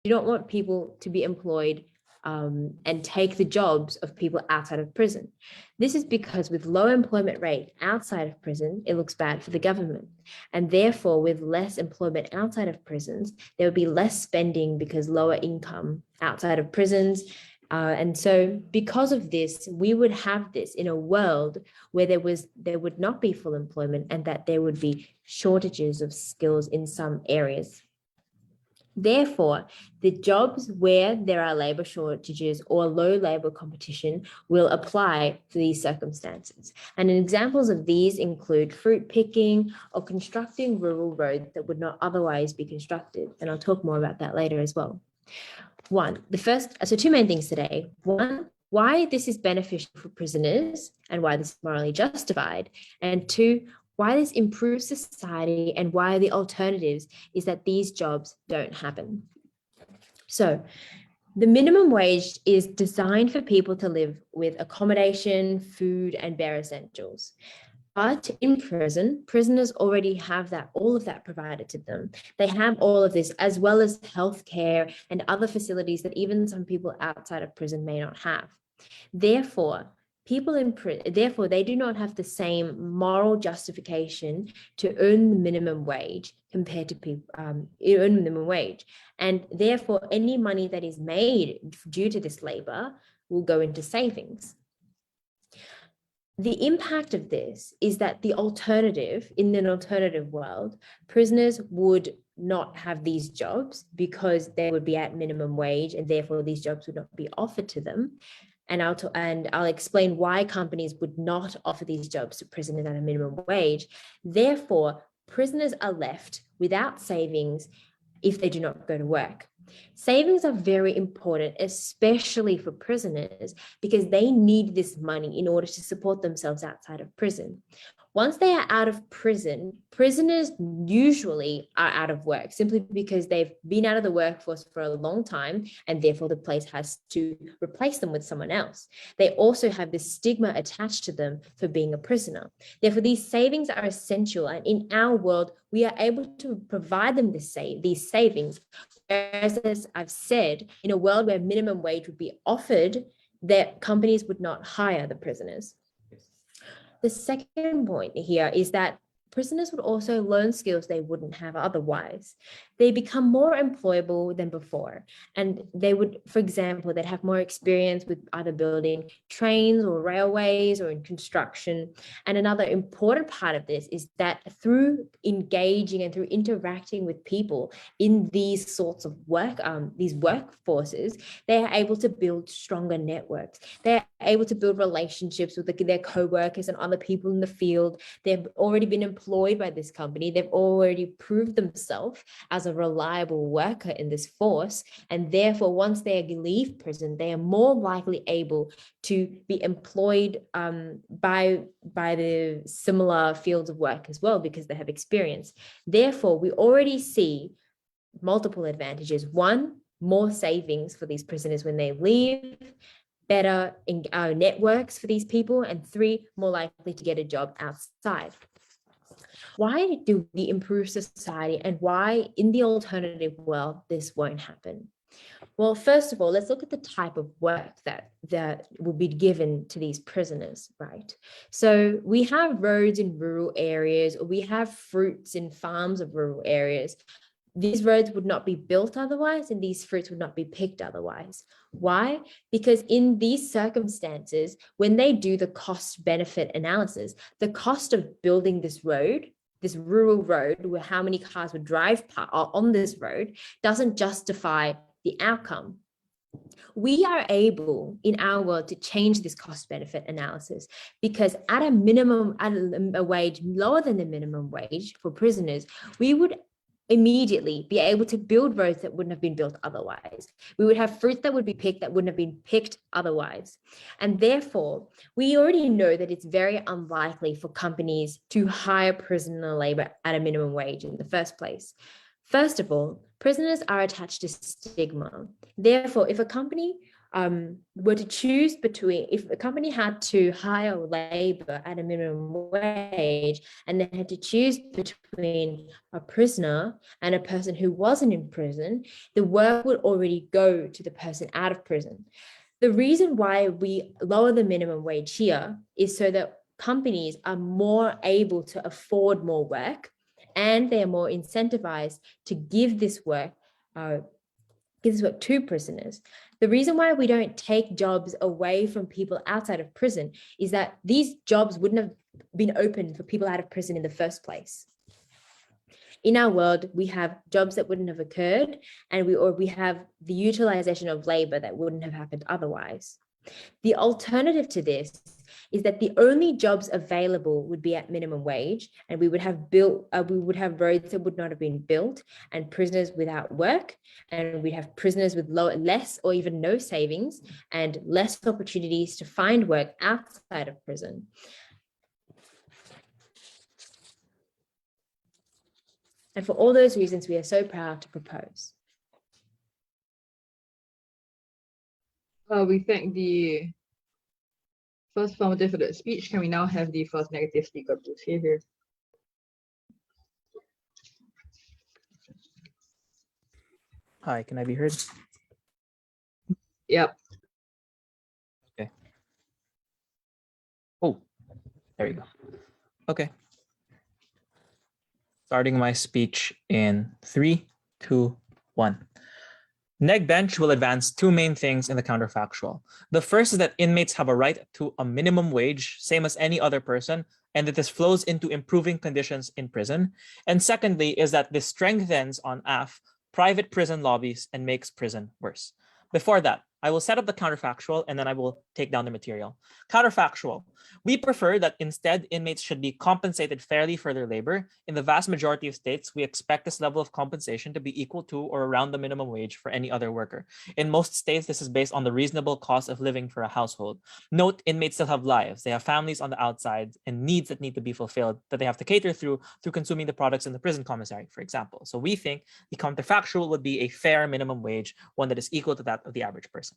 do not want people to be employed and take the jobs of people outside of prison. This is because with low employment rate outside of prison, it looks bad for the government. And therefore, with less employment outside of prisons, there would be less spending because lower income outside of prisons. And so because of this, we would have this in a world where there would not be full employment and that there would be shortages of skills in some areas. Therefore, the jobs where there are labor shortages or low labor competition will apply to these circumstances. And examples of these include fruit picking or constructing rural roads that would not otherwise be constructed. And I'll talk more about that later as well. So two main things today. One, why this is beneficial for prisoners and why this is morally justified. And two, why this improves society and why the alternatives is that these jobs don't happen. So the minimum wage is designed for people to live with accommodation, food, and bare essentials. But in prison, prisoners already have all of that provided to them. They have all of this, as well as healthcare and other facilities that even some people outside of prison may not have. Therefore, they do not have the same moral justification to earn the minimum wage compared to people earn minimum wage. And therefore, any money that is made due to this labor will go into savings. The impact of this is that in an alternative world, prisoners would not have these jobs because they would be at minimum wage and therefore these jobs would not be offered to them. And I'll explain why companies would not offer these jobs to prisoners at a minimum wage. Therefore, prisoners are left without savings if they do not go to work. Savings are very important, especially for prisoners, because they need this money in order to support themselves outside of prison. Once they are out of prison, prisoners usually are out of work simply because they've been out of the workforce for a long time and therefore the place has to replace them with someone else. They also have this stigma attached to them for being a prisoner. Therefore, these savings are essential, and in our world, we are able to provide them these savings. Whereas, as I've said, in a world where minimum wage would be offered, that companies would not hire the prisoners. The second point here is that prisoners would also learn skills they wouldn't have otherwise. They become more employable than before. And they would, for example, they'd have more experience with either building trains or railways or in construction. And another important part of this is that through engaging and through interacting with people in these sorts of work, these workforces, they are able to build stronger networks. They're able to build relationships with their co-workers and other people in the field. They've already been employed by this company. They've already proved themselves as a reliable worker in this force. And therefore, once they leave prison, they are more likely able to be employed by the similar fields of work as well, because they have experience. Therefore, we already see multiple advantages. One, more savings for these prisoners when they leave, better networks for these people, and three, more likely to get a job outside. Why do we improve society, and why in the alternative world this won't happen? Well, first of all, let's look at the type of work that will be given to these prisoners, right? So we have roads in rural areas, or we have fruits in farms of rural areas. These roads would not be built otherwise, and these fruits would not be picked otherwise. Why? Because in these circumstances, when they do the cost-benefit analysis, the cost of building this road, this rural road, where how many cars would drive on this road, doesn't justify the outcome. We are able in our world to change this cost-benefit analysis, because at a minimum, at a wage lower than the minimum wage for prisoners, we would immediately be able to build roads that wouldn't have been built otherwise. We would have fruits that would be picked that wouldn't have been picked otherwise. And therefore, we already know that it's very unlikely for companies to hire prisoner labor at a minimum wage in the first place. First of all, prisoners are attached to stigma. Therefore, if a company were to choose between, if a company had to hire labor at a minimum wage and they had to choose between a prisoner and a person who wasn't in prison, the work would already go to the person out of prison. The reason why we lower the minimum wage here is so that companies are more able to afford more work, and they are more incentivized to give this work to prisoners. The reason why we don't take jobs away from people outside of prison is that these jobs wouldn't have been open for people out of prison in the first place. In our world, we have jobs that wouldn't have occurred, and we have the utilization of labor that wouldn't have happened otherwise. The alternative to this is that the only jobs available would be at minimum wage, and we would have roads that would not have been built, and prisoners without work, and we'd have prisoners with less or even no savings and less opportunities to find work outside of prison. And for all those reasons, we are so proud to propose. We thank the first affirmative for the speech. Can we now have the first negative speaker, please? Here. Hi, can I be heard? Yep. Okay. Oh, there you go. Okay. Starting my speech in 3, 2, 1. Neg Bench will advance two main things in the counterfactual. The first is that inmates have a right to a minimum wage, same as any other person, and that this flows into improving conditions in prison. And secondly is that this strengthens on AF private prison lobbies and makes prison worse. Before that, I will set up the counterfactual and then I will take down the material. Counterfactual. We prefer that instead inmates should be compensated fairly for their labor. In the vast majority of states, we expect this level of compensation to be equal to or around the minimum wage for any other worker. In most states, this is based on the reasonable cost of living for a household. Note, inmates still have lives. They have families on the outside and needs that need to be fulfilled that they have to cater through consuming the products in the prison commissary, for example. So we think the counterfactual would be a fair minimum wage, one that is equal to that of the average person.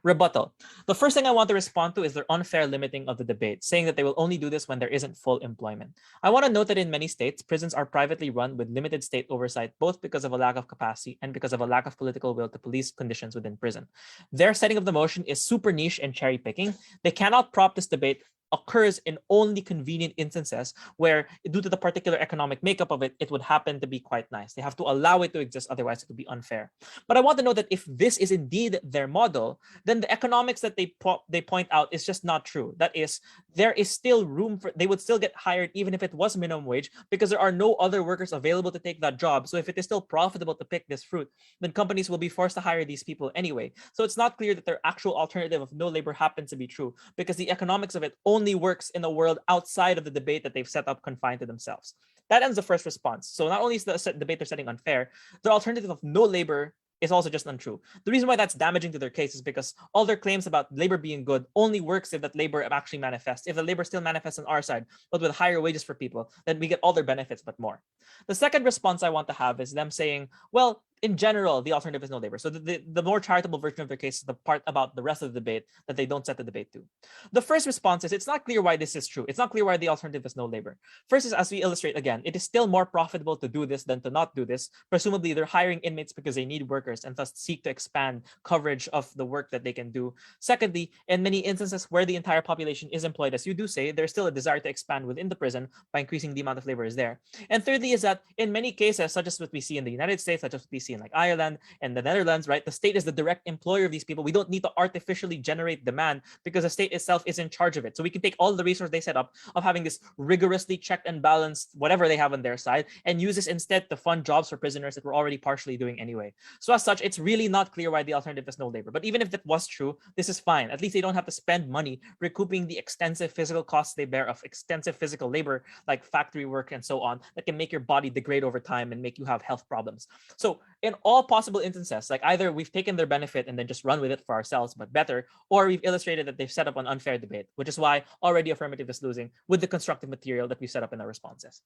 Rebuttal. The first thing I want to respond to is their unfair limiting of the debate, saying that they will only do this when there isn't full employment. I want to note that in many states, prisons are privately run with limited state oversight, both because of a lack of capacity and because of a lack of political will to police conditions within prison. Their setting of the motion is super niche and cherry picking. They cannot prop this debate occurs in only convenient instances where, due to the particular economic makeup of it, it would happen to be quite nice. They have to allow it to exist, otherwise it would be unfair. But I want to know that if this is indeed their model, then the economics that they point out is just not true. That is, there is still room for, they would still get hired even if it was minimum wage, because there are no other workers available to take that job. So if it is still profitable to pick this fruit, then companies will be forced to hire these people anyway. So it's not clear that their actual alternative of no labor happens to be true, because the economics of it only works in a world outside of the debate that they've set up confined to themselves. That ends the first response. So not only is the debate they're setting unfair, the alternative of no labor is also just untrue. The reason why that's damaging to their case is because all their claims about labor being good only works if that labor actually manifests. If the labor still manifests on our side, but with higher wages for people, then we get all their benefits, but more. The second response I want to have is them saying, well, in general, the alternative is no labor. So the more charitable version of their case is the part about the rest of the debate that they don't set the debate to. The first response is it's not clear why this is true. It's not clear why the alternative is no labor. First is, as we illustrate again, it is still more profitable to do this than to not do this. Presumably, they're hiring inmates because they need workers and thus seek to expand coverage of the work that they can do. Secondly, in many instances where the entire population is employed, as you do say, there's still a desire to expand within the prison by increasing the amount of labor is there. And thirdly is that in many cases, such as what we see in the United States, such as what we see in like Ireland and the Netherlands, right? The state is the direct employer of these people. We don't need to artificially generate demand because the state itself is in charge of it. So we can take all the resources they set up of having this rigorously checked and balanced whatever they have on their side and use this instead to fund jobs for prisoners that we're already partially doing anyway. So as such, it's really not clear why the alternative is no labor. But even if that was true, this is fine. At least they don't have to spend money recouping the extensive physical costs they bear of extensive physical labor like factory work and so on that can make your body degrade over time and make you have health problems. So in all possible instances, like either we've taken their benefit and then just run with it for ourselves, but better, or we've illustrated that they've set up an unfair debate, which is why already affirmative is losing with the constructive material that we set up in our responses.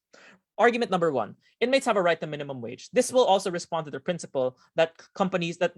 Argument number 1, inmates have a right to minimum wage. This will also respond to the principle that companies that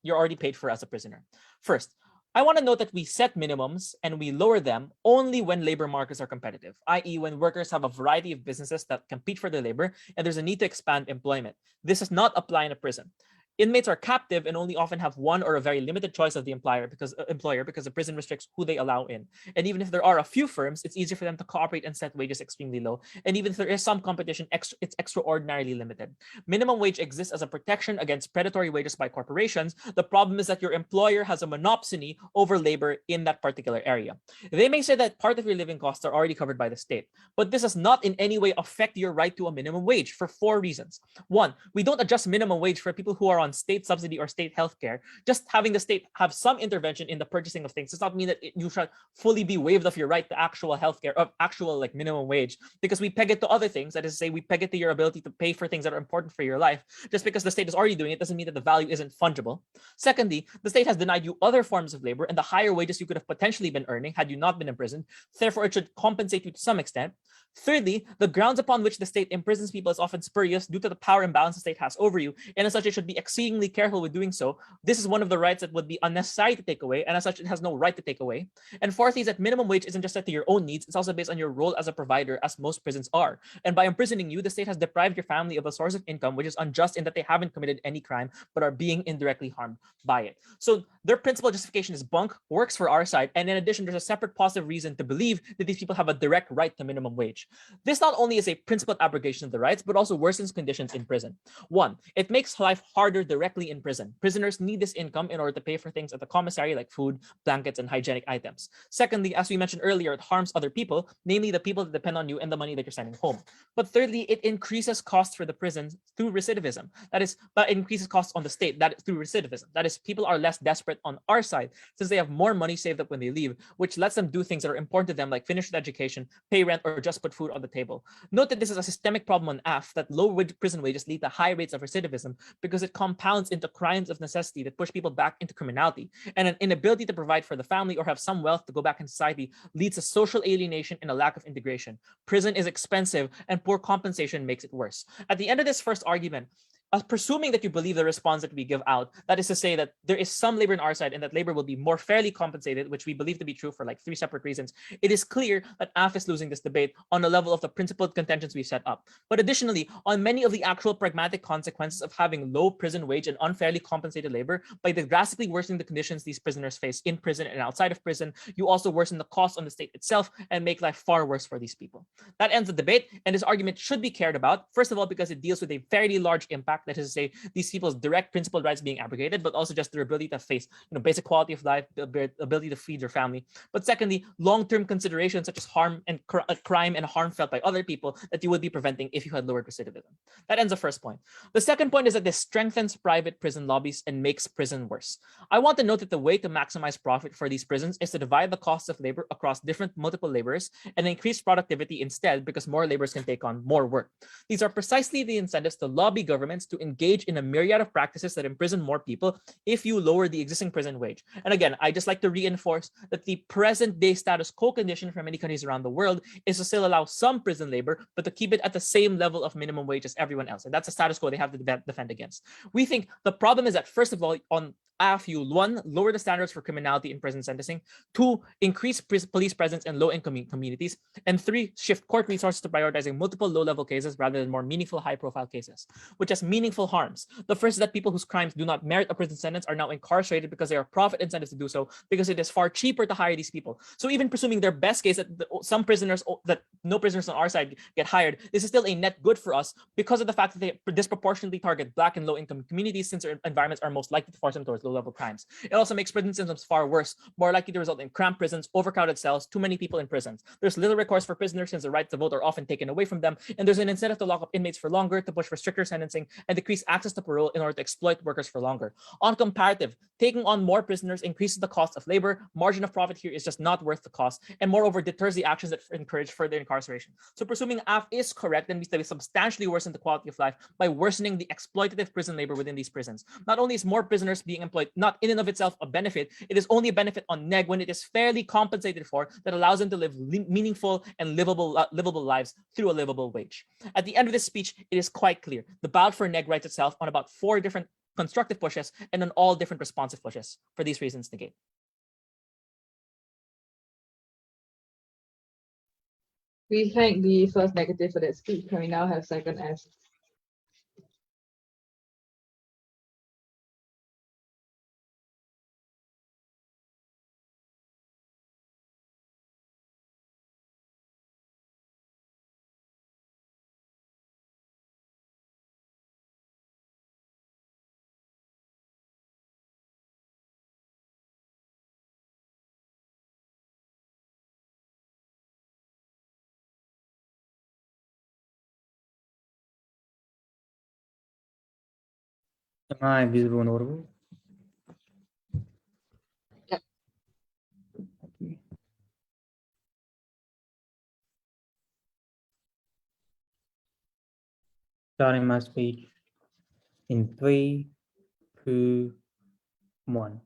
you're already paid for as a prisoner. First, I want to note that we set minimums and we lower them only when labor markets are competitive, i.e. when workers have a variety of businesses that compete for their labor and there's a need to expand employment. This does not apply in a prison. Inmates are captive and only often have one or a very limited choice of the employer because the prison restricts who they allow in. And even if there are a few firms, it's easier for them to cooperate and set wages extremely low. And even if there is some competition, it's extraordinarily limited. Minimum wage exists as a protection against predatory wages by corporations. The problem is that your employer has a monopsony over labor in that particular area. They may say that part of your living costs are already covered by the state, but this does not in any way affect your right to a minimum wage for 4 reasons. 1, we don't adjust minimum wage for people who are on state subsidy or state healthcare. Just having the state have some intervention in the purchasing of things does not mean that you should fully be waived of your right to actual healthcare, of actual like minimum wage, because we peg it to other things. That is to say, we peg it to your ability to pay for things that are important for your life. Just because the state is already doing it doesn't mean that the value isn't fungible. Secondly, the state has denied you other forms of labor and the higher wages you could have potentially been earning had you not been imprisoned. Therefore, it should compensate you to some extent. Thirdly, the grounds upon which the state imprisons people is often spurious due to the power imbalance the state has over you, and as such, it should be exceedingly careful with doing so. This is one of the rights that would be unnecessary to take away, and as such, it has no right to take away. And fourthly, is that minimum wage isn't just set to your own needs, it's also based on your role as a provider, as most prisons are. And by imprisoning you, the state has deprived your family of a source of income, which is unjust in that they haven't committed any crime, but are being indirectly harmed by it. So their principal justification is bunk, works for our side, and in addition, there's a separate positive reason to believe that these people have a direct right to minimum wage. This not only is a principled abrogation of the rights, but also worsens conditions in prison. 1, it makes life harder directly in prison. Prisoners need this income in order to pay for things at the commissary like food, blankets, and hygienic items. Secondly, as we mentioned earlier, it harms other people, namely the people that depend on you and the money that you're sending home. But thirdly, it increases costs for the prisons through recidivism. That increases costs on the state through recidivism. That is, people are less desperate on our side since they have more money saved up when they leave, which lets them do things that are important to them like finish their education, pay rent, or just put food on the table. Note that this is a systemic problem on AF, that low prison wages lead to high rates of recidivism because it compounds into crimes of necessity that push people back into criminality, and an inability to provide for the family or have some wealth to go back in society leads to social alienation and a lack of integration. Prison is expensive and poor compensation makes it worse. At the end of this first argument, presuming that you believe the response that we give out, that is to say that there is some labor on our side and that labor will be more fairly compensated, which we believe to be true for like 3 separate reasons, it is clear that AF is losing this debate on the level of the principled contentions we've set up. But additionally, on many of the actual pragmatic consequences of having low prison wage and unfairly compensated labor, by drastically worsening the conditions these prisoners face in prison and outside of prison, you also worsen the cost on the state itself and make life far worse for these people. That ends the debate, and this argument should be cared about, first of all, because it deals with a fairly large impact, that is to say, these people's direct principled rights being abrogated, but also just their ability to face, basic quality of life, the ability to feed their family. But secondly, long-term considerations such as harm and crime and harm felt by other people that you would be preventing if you had lowered recidivism. That ends the first point. The second point is that this strengthens private prison lobbies and makes prison worse. I want to note that the way to maximize profit for these prisons is to divide the costs of labor across multiple laborers and increase productivity instead, because more laborers can take on more work. These are precisely the incentives to lobby governments to engage in a myriad of practices that imprison more people if you lower the existing prison wage. And again, I just like to reinforce that the present day status quo condition for many countries around the world is to still allow some prison labor, but to keep it at the same level of minimum wage as everyone else. And that's a status quo they have to defend against. We think the problem is that, first of all, on AF, you 1, lower the standards for criminality in prison sentencing, 2, increase police presence in low-income communities, and 3, shift court resources to prioritizing multiple low-level cases rather than more meaningful high-profile cases, which has meaningful harms. The first is that people whose crimes do not merit a prison sentence are now incarcerated because there are profit incentives to do so, because it is far cheaper to hire these people. So even presuming their best case that no prisoners on our side get hired, this is still a net good for us because of the fact that they disproportionately target Black and low-income communities, since their environments are most likely to force them towards low level crimes. It also makes prison systems far worse, more likely to result in cramped prisons, overcrowded cells, too many people in prisons. There's little recourse for prisoners since the right to vote are often taken away from them, and there's an incentive to lock up inmates for longer, to push for stricter sentencing, and decrease access to parole in order to exploit workers for longer. On comparative, taking on more prisoners increases the cost of labor, margin of profit here is just not worth the cost, and moreover deters the actions that encourage further incarceration. So presuming AF is correct, then means that we substantially worsen the quality of life by worsening the exploitative prison labor within these prisons. Not only is more prisoners being employed not in and of itself a benefit, it is only a benefit on neg when it is fairly compensated for, that allows them to live meaningful and livable lives through a livable wage. At the end of this speech, it is quite clear. The battle for neg writes itself on about 4 different constructive pushes and on all different responsive pushes. For these reasons, negate. We thank the first negative for that speech. Can we now have second S? Am I visible and audible? Yep. Thank you. Starting my speech in 3, 2, 1.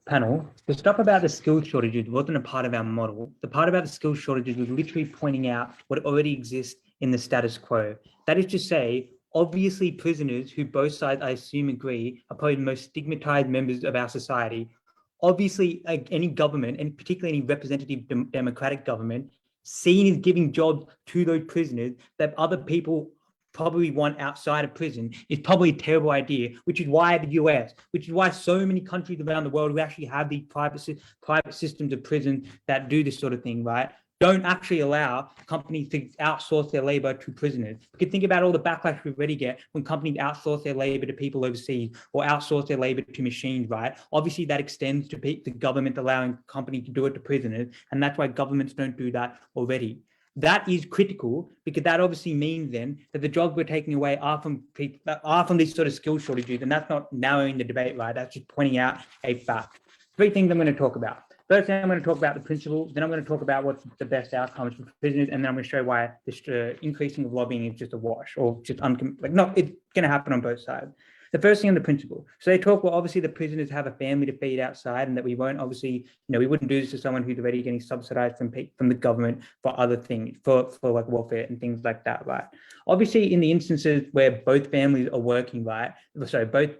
Panel, the stuff about the skill shortages wasn't a part of our model. The part about the skill shortages was literally pointing out what already exists in the status quo. That is to say, obviously prisoners who both sides, I assume, agree, are probably the most stigmatized members of our society. Obviously, any government, and particularly any representative democratic government, seen as giving jobs to those prisoners that other people probably want outside of prison is probably a terrible idea, which is why the US, which is why so many countries around the world who actually have these private systems of prison that do this sort of thing, right, don't actually allow companies to outsource their labor to prisoners. You can think about all the backlash we already get when companies outsource their labor to people overseas or outsource their labor to machines, right? Obviously that extends to the government allowing companies to do it to prisoners, and that's why governments don't do that already. That is critical because that obviously means then that the jobs we're taking away are from people that are from these sort of skill shortages, and that's not narrowing the debate, right? That's just pointing out a fact. 3 things I'm going to talk about. First thing, I'm going to talk about the principle, then I'm going to talk about what's the best outcomes for prisoners, and then I'm going to show why this increasing of lobbying is just a wash, or just it's going to happen on both sides. The first thing on the principle. So they talk, well, obviously the prisoners have a family to feed outside, and that we won't obviously, we wouldn't do this to someone who's already getting subsidized from the government for other things, for like welfare and things like that, right? Obviously, in the instances where both families are working, right? So both,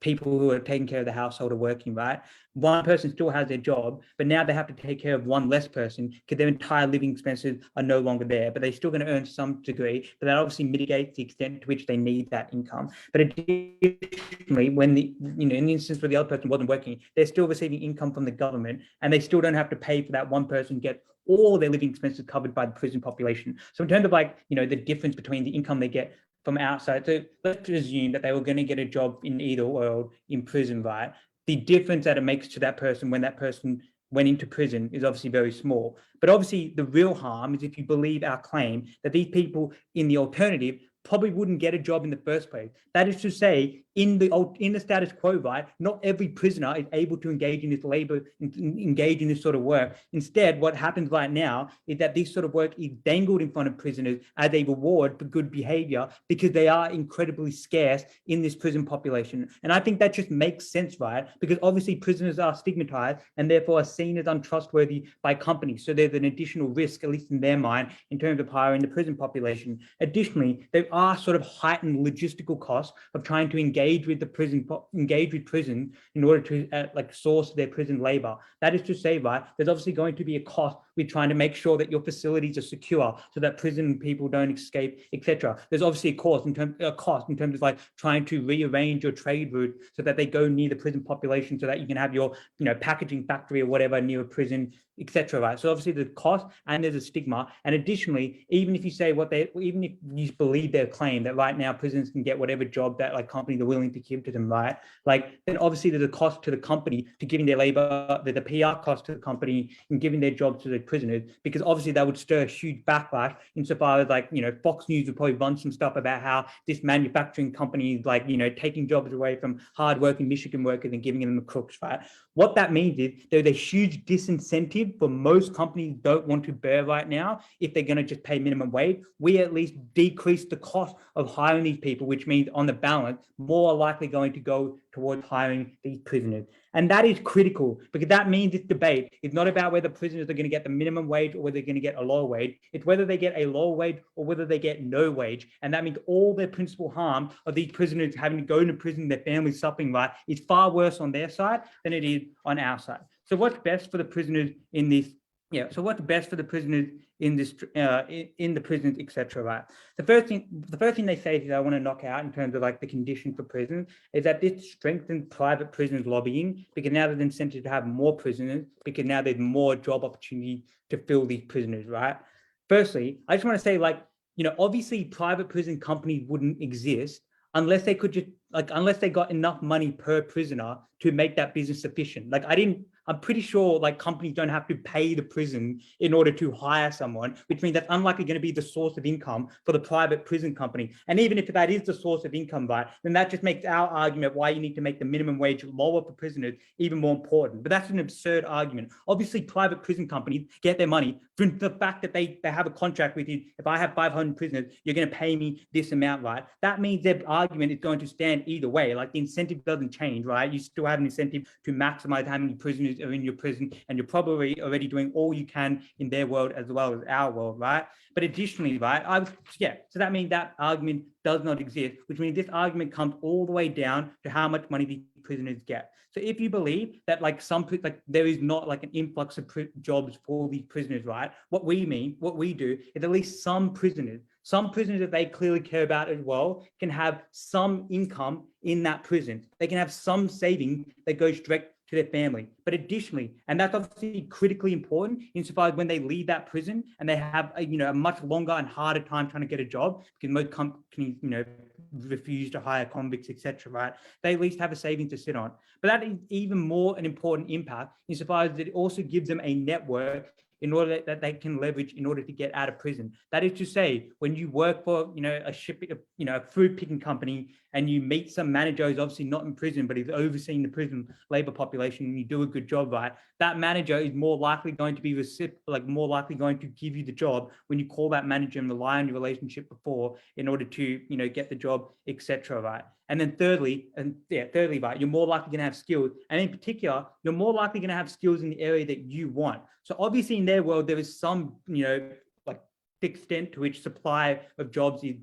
people who are taking care of the household are working, right? One person still has their job, but now they have to take care of one less person because their entire living expenses are no longer there, but they're still going to earn some degree, but that obviously mitigates the extent to which they need that income. But additionally, when in the instance where the other person wasn't working, they're still receiving income from the government, and they still don't have to pay for that one person to get all their living expenses covered by the prison population. So in terms of the difference between the income they get from outside, so let's assume that they were going to get a job in either world in prison, right? The difference that it makes to that person when that person went into prison is obviously very small. But obviously the real harm is if you believe our claim that these people in the alternative probably wouldn't get a job in the first place. That is to say, in the status quo, right, not every prisoner is able to engage in this labor, engage in this sort of work. Instead, what happens right now is that this sort of work is dangled in front of prisoners as a reward for good behavior because they are incredibly scarce in this prison population. And I think that just makes sense, right? Because obviously prisoners are stigmatized and therefore are seen as untrustworthy by companies. So there's an additional risk, at least in their mind, in terms of hiring the prison population. Additionally, there are sort of heightened logistical costs of trying to engage with prison in order to source their prison labor. That is to say, right, there's obviously going to be a cost with trying to make sure that your facilities are secure so that prison people don't escape, etc. There's obviously a cost in terms of trying to rearrange your trade route so that they go near the prison population so that you can have your packaging factory or whatever near a prison, etc. Right. So obviously the cost and there's a stigma. And additionally, even if you say even if you believe their claim that right now prisons can get whatever job that companies are willing to give to them, right? Like, then obviously there's a cost to the company to giving their labor, the PR cost to the company and giving their jobs to the prisoners, because obviously that would stir a huge backlash insofar as, like, you know, Fox News would probably run some stuff about how this manufacturing company is, like, you know, taking jobs away from hardworking Michigan workers and giving them the crooks, right? What that means is there's a huge disincentive for most companies don't want to bear right now if they're going to just pay minimum wage. We at least decrease the cost of hiring these people, which means on the balance, more are likely going to go towards hiring these prisoners. And that is critical, because that means this debate is not about whether prisoners are going to get the minimum wage or whether they're going to get a lower wage. It's whether they get a lower wage or whether they get no wage. And that means all their principal harm of these prisoners having to go to prison, their families suffering, right, is far worse on their side than it is on our side. So what's best for the prisoners in this? Yeah. So what's best for the prisoners in this, in the prisons, etc. Right. The first thing they say that I want to knock out in terms of like the conditions for prisons is that this strengthens private prisoners lobbying, because now there's incentive to have more prisoners, because now there's more job opportunity to fill these prisoners. Right. Firstly, I just want to say, like, you know, obviously private prison companies wouldn't exist unless they could just, like, unless they got enough money per prisoner to make that business sufficient. Like, I'm pretty sure like companies don't have to pay the prison in order to hire someone, which means that's unlikely going to be the source of income for the private prison company. And even if that is the source of income, right, then that just makes our argument why you need to make the minimum wage lower for prisoners even more important. But that's an absurd argument. Obviously, private prison companies get their money from the fact that they have a contract with you. If I have 500 prisoners, you're going to pay me this amount, right? That means their argument is going to stand either way. Like, the incentive doesn't change, right? You still have an incentive to maximize how many prisoners are in your prison, and you're probably already doing all you can in their world as well as our world, right? But additionally, right, so that means that argument does not exist, which means this argument comes all the way down to how much money these prisoners get. So if you believe that like there is not like an influx of jobs for these prisoners, right? What we do is at least some prisoners that they clearly care about as well can have some income in that prison. They can have some saving that goes direct to their family. But additionally, and that's obviously critically important insofar as when they leave that prison and they have a much longer and harder time trying to get a job, because most companies refuse to hire convicts, etc. Right? They at least have a savings to sit on. But that is even more an important impact insofar as it also gives them a network in order that they can leverage in order to get out of prison. That is to say, when you work for a food picking company and you meet some manager who's obviously not in prison but is overseeing the prison labor population, and you do a good job, right? That manager is more likely going to be more likely going to give you the job when you call that manager and rely on your relationship before in order to get the job, etc. Right? And then thirdly, right, you're more likely going to have skills. And in particular, you're more likely going to have skills in the area that you want. So obviously in their world, there is some, extent to which supply of jobs is,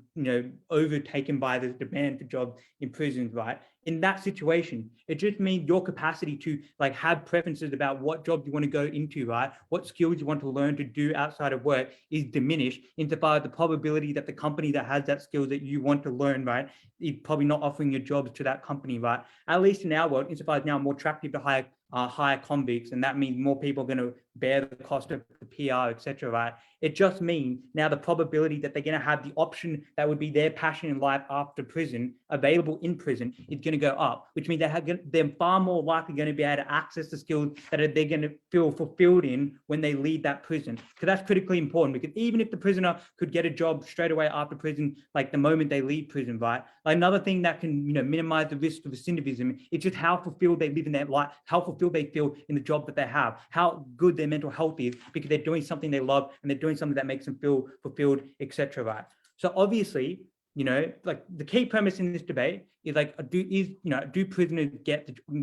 overtaken by the demand for jobs in prisons, right? In that situation, it just means your capacity to have preferences about what job you want to go into, right? What skills you want to learn to do outside of work is diminished insofar as the probability that the company that has that skill that you want to learn, right, is probably not offering your jobs to that company, right? At least in our world, insofar as now more attractive to hire convicts, and that means more people are going to bear the cost of the PR, etc. Right? It just means now the probability that they're going to have the option that would be their passion in life after prison available in prison is going to go up, which means they're far more likely going to be able to access the skills that they're going to feel fulfilled in when they leave that prison. Because that's critically important, because even if the prisoner could get a job straight away after prison, like the moment they leave prison, right? Another thing that can minimize the risk of recidivism is just how fulfilled they live in their life, how fulfilled they feel in the job that they have, how good their mental health is, because they're doing something they love and they're doing something that makes them feel fulfilled, etc. Right? So obviously, the key premise in this debate is do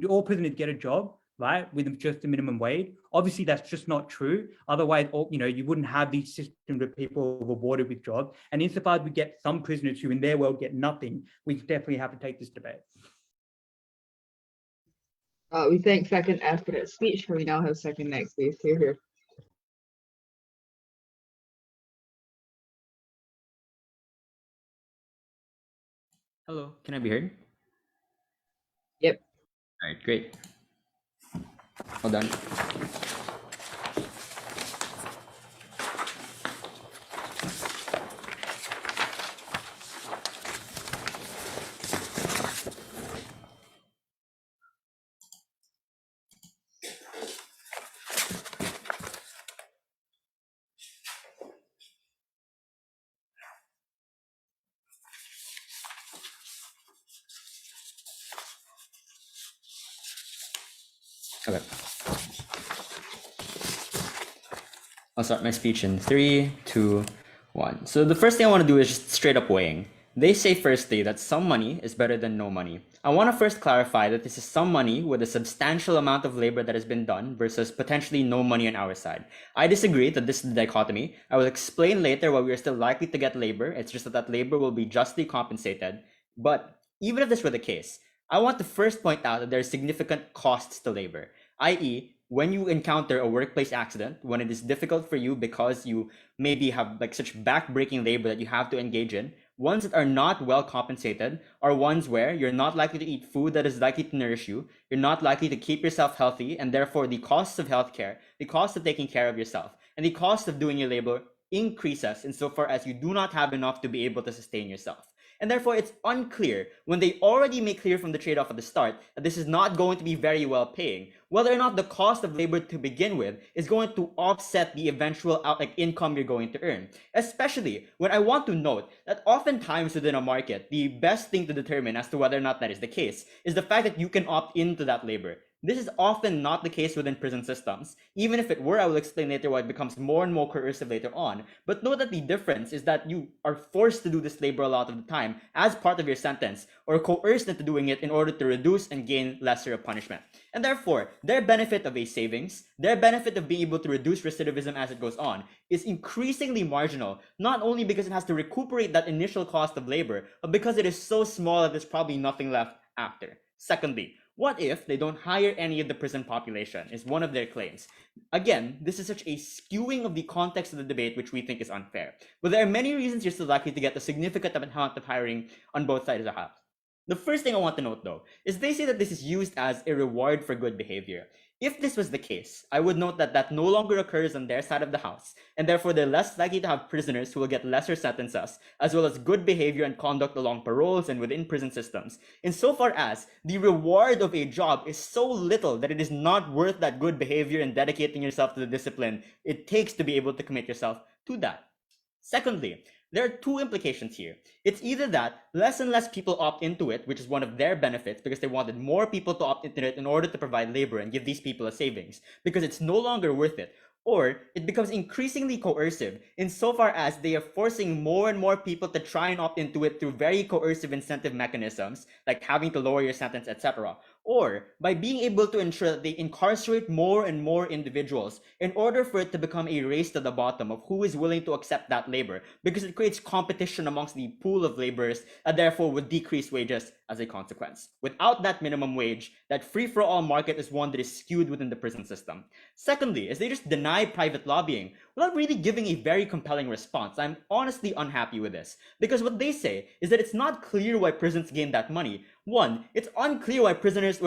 all prisoners get a job, right, with just the minimum wage? Obviously, that's just not true. Otherwise, you wouldn't have these systems of people rewarded with jobs. And insofar as we get some prisoners who in their world get nothing, we definitely have to take this debate. We thank second F for that speech. Can we now have second next, please? Here. Hello, can I be heard? Yep. All right, great. Hold on. Okay. I'll start my speech in 3, 2, 1. So the first thing I want to do is just straight up weighing. They say firstly that some money is better than no money. I want to first clarify that this is some money with a substantial amount of labor that has been done versus potentially no money on our side. I disagree that this is the dichotomy. I will explain later why we are still likely to get labor. It's just that that labor will be justly compensated. But even if this were the case, I want to first point out that there are significant costs to labor, i.e., when you encounter a workplace accident, when it is difficult for you because you maybe have like such back-breaking labor that you have to engage in, ones that are not well compensated are ones where you're not likely to eat food that is likely to nourish you, you're not likely to keep yourself healthy, and therefore the costs of healthcare, the cost of taking care of yourself, and the cost of doing your labor increases insofar as you do not have enough to be able to sustain yourself. And therefore, it's unclear when they already make clear from the trade-off at the start that this is not going to be very well paying, whether or not the cost of labor to begin with is going to offset the eventual income you're going to earn. Especially when I want to note that oftentimes within a market, the best thing to determine as to whether or not that is the case is the fact that you can opt into that labor. This is often not the case within prison systems. Even if it were, I will explain later why it becomes more and more coercive later on. But note that the difference is that you are forced to do this labor a lot of the time as part of your sentence, or coerced into doing it in order to reduce and gain lesser of punishment. And therefore, their benefit of a savings, their benefit of being able to reduce recidivism as it goes on, is increasingly marginal, not only because it has to recuperate that initial cost of labor, but because it is so small that there's probably nothing left after. Secondly, what if they don't hire any of the prison population, is one of their claims. Again, this is such a skewing of the context of the debate, which we think is unfair. But there are many reasons you're still likely to get a significant amount of hiring on both sides of the house. The first thing I want to note, though, is they say that this is used as a reward for good behavior. If this was the case, I would note that that no longer occurs on their side of the house, and therefore they're less likely to have prisoners who will get lesser sentences, as well as good behavior and conduct along paroles and within prison systems, insofar as the reward of a job is so little that it is not worth that good behavior and dedicating yourself to the discipline it takes to be able to commit yourself to that. Secondly, there are two implications here. It's either that less and less people opt into it, which is one of their benefits because they wanted more people to opt into it in order to provide labor and give these people a savings because it's no longer worth it. Or it becomes increasingly coercive insofar as they are forcing more and more people to try and opt into it through very coercive incentive mechanisms, like having to lower your sentence, etc. Or by being able to ensure that they incarcerate more and more individuals in order for it to become a race to the bottom of who is willing to accept that labor, because it creates competition amongst the pool of laborers and therefore would decrease wages as a consequence. Without that minimum wage, that free-for-all market is one that is skewed within the prison system. Secondly, is they just deny private lobbying without really giving a very compelling response. I'm honestly unhappy with this, because what they say is that it's not clear why prisons gain that money. One, it's unclear why prisons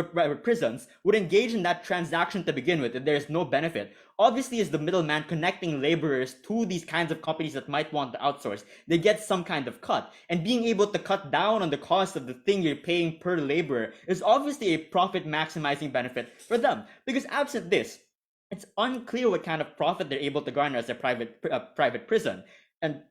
would engage in that transaction to begin with if there is no benefit. Obviously, as the middleman connecting laborers to these kinds of companies that might want to outsource, they get some kind of cut. And being able to cut down on the cost of the thing you're paying per laborer is obviously a profit maximizing benefit for them. Because absent this, it's unclear what kind of profit they're able to garner as a private prison. And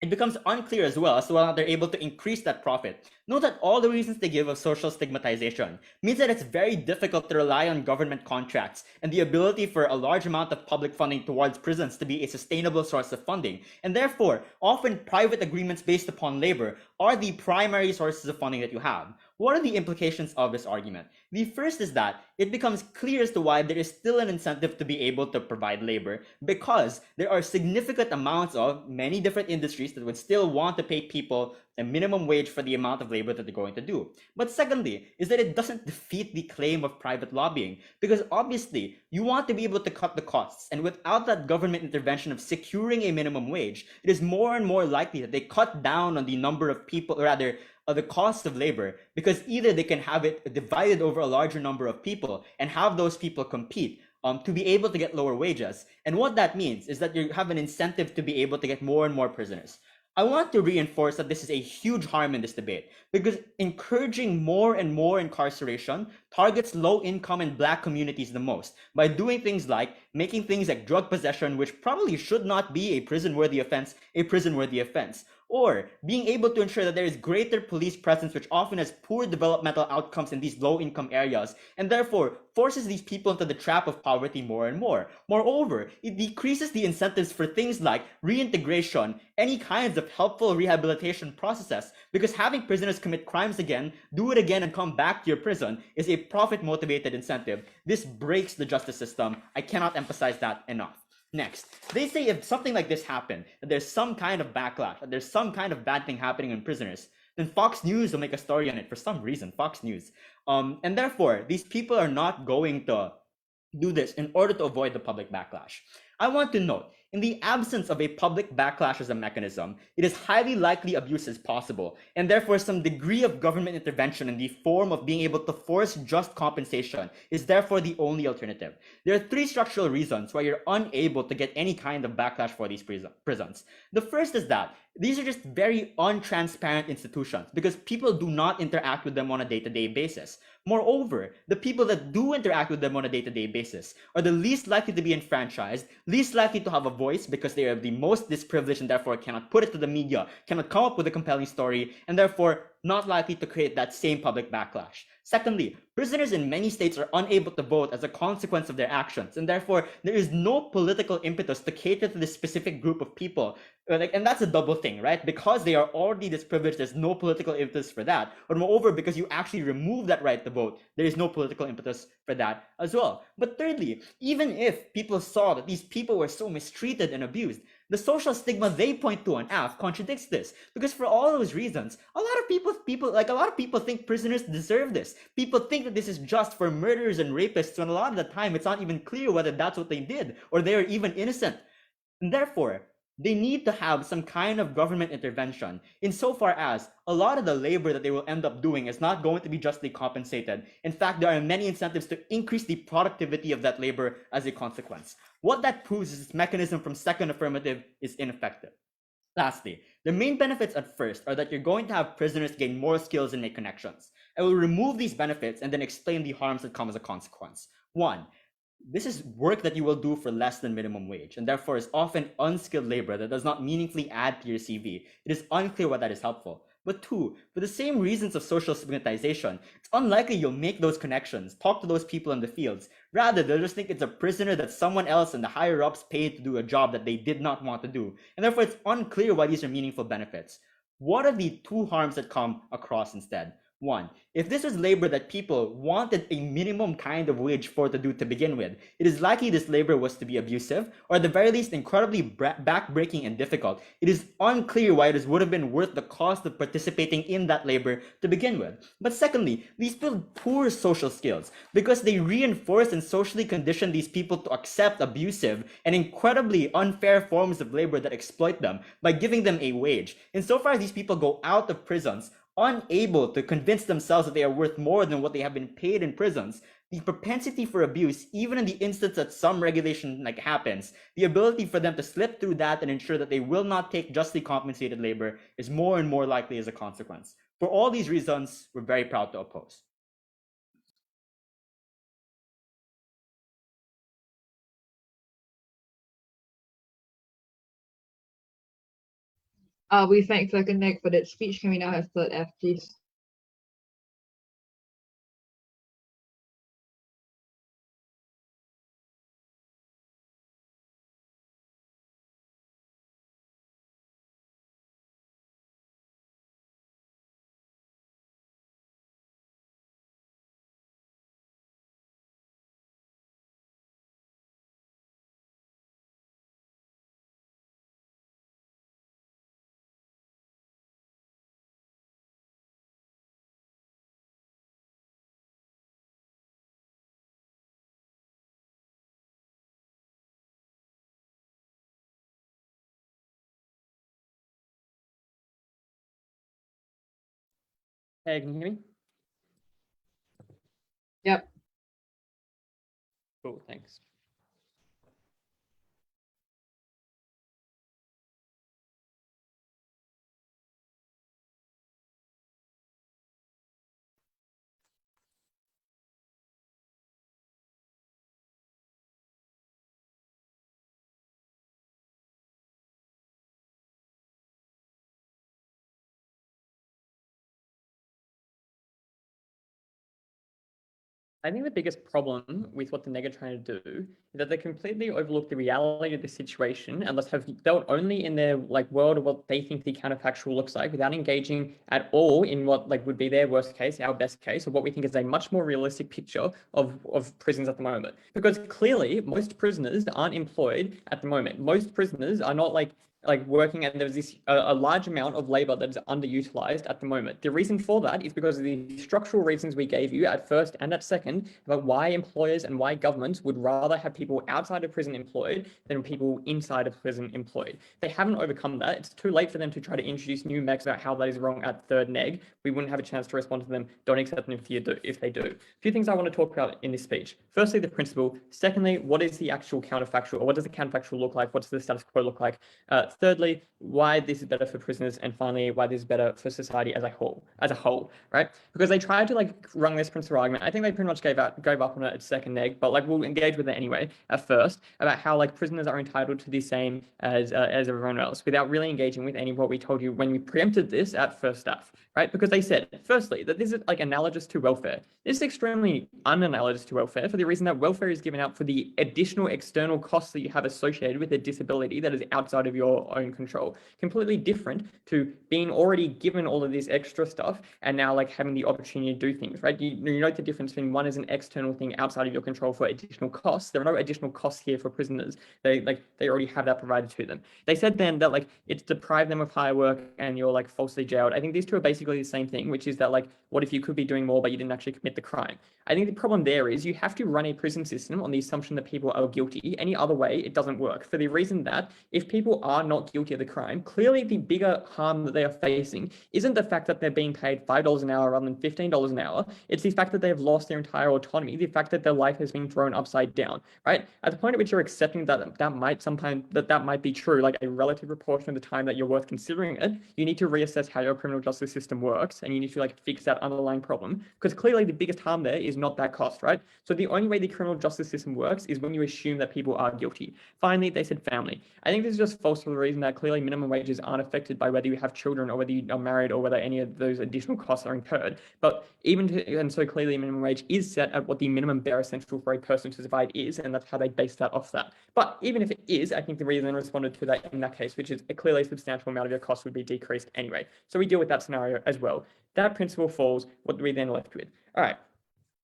it becomes unclear as well as to whether they're able to increase that profit. Note that all the reasons they give of social stigmatization means that it's very difficult to rely on government contracts and the ability for a large amount of public funding towards prisons to be a sustainable source of funding. And therefore, often private agreements based upon labor are the primary sources of funding that you have. What are the implications of this argument? The first is that it becomes clear as to why there is still an incentive to be able to provide labor, because there are significant amounts of many different industries that would still want to pay people a minimum wage for the amount of labor that they're going to do. But secondly, is that it doesn't defeat the claim of private lobbying, because obviously you want to be able to cut the costs, and without that government intervention of securing a minimum wage, it is more and more likely that they cut down on the number of people, or rather, the cost of labor, because either they can have it divided over a larger number of people and have those people compete to be able to get lower wages. And what that means is that you have an incentive to be able to get more and more prisoners. I want to reinforce that this is a huge harm in this debate, because encouraging more and more incarceration targets low-income and Black communities the most by doing things like making things like drug possession, which probably should not be a prison-worthy offense, or being able to ensure that there is greater police presence, which often has poor developmental outcomes in these low-income areas, and therefore forces these people into the trap of poverty more and more. Moreover, it decreases the incentives for things like reintegration, any kinds of helpful rehabilitation processes, because having prisoners commit crimes again, do it again, and come back to your prison is a profit-motivated incentive. This breaks the justice system. I cannot emphasize that enough. Next, they say if something like this happened, that there's some kind of backlash, that there's some kind of bad thing happening in prisoners, then Fox News will make a story on it for some reason, Fox News. And therefore, these people are not going to do this in order to avoid the public backlash. I want to note, in the absence of a public backlash as a mechanism, it is highly likely abuse is possible, and therefore some degree of government intervention in the form of being able to force just compensation is therefore the only alternative. There are three structural reasons why you're unable to get any kind of backlash for these prisons. The first is that these are just very untransparent institutions because people do not interact with them on a day-to-day basis. Moreover, the people that do interact with them on a day-to-day basis are the least likely to be enfranchised, least likely to have a voice because they are the most disprivileged and therefore cannot put it to the media, cannot come up with a compelling story, and therefore not likely to create that same public backlash. Secondly, prisoners in many states are unable to vote as a consequence of their actions, and therefore there is no political impetus to cater to this specific group of people. And that's a double thing, right? Because they are already disprivileged, there's no political impetus for that. But moreover, because you actually remove that right to vote, there is no political impetus for that as well. But thirdly, even if people saw that these people were so mistreated and abused, the social stigma they point to on AF contradicts this, because for all those reasons, a lot of people think prisoners deserve this. People think that this is just for murderers and rapists, when a lot of the time it's not even clear whether that's what they did or they are even innocent. And therefore, they need to have some kind of government intervention insofar as a lot of the labor that they will end up doing is not going to be justly compensated. In fact, there are many incentives to increase the productivity of that labor as a consequence. What that proves is this mechanism from second affirmative is ineffective. Lastly, the main benefits at first are that you're going to have prisoners gain more skills and make connections. I will remove these benefits and then explain the harms that come as a consequence. One, this is work that you will do for less than minimum wage, and therefore is often unskilled labor that does not meaningfully add to your CV. It is unclear why that is helpful. But two, for the same reasons of social stigmatization, it's unlikely you'll make those connections, talk to those people in the fields. Rather, they'll just think it's a prisoner that someone else and the higher-ups paid to do a job that they did not want to do. And therefore, it's unclear why these are meaningful benefits. What are the two harms that come across instead? One, if this was labor that people wanted a minimum kind of wage for to do to begin with, it is likely this labor was to be abusive, or at the very least incredibly backbreaking and difficult. It is unclear why it would have been worth the cost of participating in that labor to begin with. But secondly, these build poor social skills because they reinforce and socially condition these people to accept abusive and incredibly unfair forms of labor that exploit them by giving them a wage. Insofar as these people go out of prisons unable to convince themselves that they are worth more than what they have been paid in prisons, the propensity for abuse, even in the instance that some regulation happens, the ability for them to slip through that and ensure that they will not take justly compensated labor is more and more likely as a consequence. For all these reasons, we're very proud to oppose. We thank second Nick for that speech. Can we now have third F, please? Hey, can you hear me? Yep. Cool, thanks. I think the biggest problem with what the neg are trying to do is that they completely overlook the reality of the situation and thus have dealt only in their like world of what they think the counterfactual looks like without engaging at all in what like would be their worst case, our best case, or what we think is a much more realistic picture of prisons at the moment. Because clearly most prisoners aren't employed at the moment. Most prisoners are not like working, and there's this a large amount of labor that is underutilized at the moment. The reason for that is because of the structural reasons we gave you at first and at second about why employers and why governments would rather have people outside of prison employed than people inside of prison employed. They haven't overcome that. It's too late for them to try to introduce new megs about how that is wrong at third neg. We wouldn't have a chance to respond to them. Don't accept them if they do. A few things I want to talk about in this speech. Firstly, the principle. Secondly, what is the actual counterfactual, or what does the counterfactual look like? What does the status quo look like? Thirdly, why this is better for prisoners, and finally, why this is better for society as a whole, right? Because they tried to like run this principal argument. I think they pretty much gave up on it at second neg, but like we'll engage with it anyway at first about how like prisoners are entitled to the same as everyone else, without really engaging with any of what we told you when we preempted this at first staff, right? Because they said, firstly, that this is like analogous to welfare. This is extremely unanalogous to welfare for the reason that welfare is given out for the additional external costs that you have associated with a disability that is outside of your own control. Completely different to being already given all of this extra stuff and now like having the opportunity to do things, right? You note the difference between one is an external thing outside of your control for additional costs. There are no additional costs here for prisoners. They already have that provided to them. They said then that like it's deprived them of higher work and you're like falsely jailed. I think these two are basically the same thing, which is that like, what if you could be doing more but you didn't actually commit the crime? I think the problem there is you have to run a prison system on the assumption that people are guilty. Any other way, it doesn't work, for the reason that if people are not guilty of the crime, clearly the bigger harm that they are facing isn't the fact that they're being paid $5 an hour rather than $15 an hour. It's the fact that they have lost their entire autonomy, the fact that their life has been thrown upside down, right? At the point at which you're accepting that might be true, like a relative proportion of the time that you're worth considering it, you need to reassess how your criminal justice system works, and you need to like fix that underlying problem, because clearly the biggest harm there is not that cost, right? So the only way the criminal justice system works is when you assume that people are guilty. Finally, they said family. I think this is just false for the reason that clearly minimum wages aren't affected by whether you have children or whether you are married or whether any of those additional costs are incurred. But and so clearly minimum wage is set at what the minimum bare essential for a person to survive is, and that's how they base that off that. But even if it is, I think the reason responded to that in that case, which is a clearly substantial amount of your costs would be decreased anyway. So we deal with that scenario as well. That principle falls. What do we then left with? All right.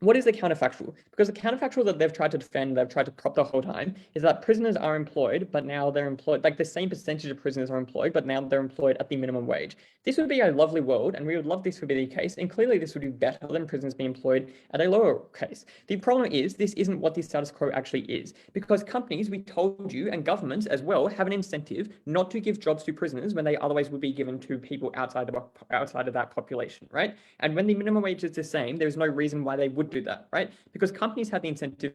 What is the counterfactual? Because the counterfactual that they've tried to defend, they've tried to prop the whole time, is that prisoners are employed, but now they're employed, like the same percentage of prisoners are employed, but now they're employed at the minimum wage. This would be a lovely world, and we would love this to be the case, and clearly this would be better than prisoners being employed at a lower case. The problem is, this isn't what the status quo actually is, because companies, we told you, and governments as well, have an incentive not to give jobs to prisoners when they otherwise would be given to people outside of that population, right? And when the minimum wage is the same, there's no reason why they would do that, right? Because companies have the incentive,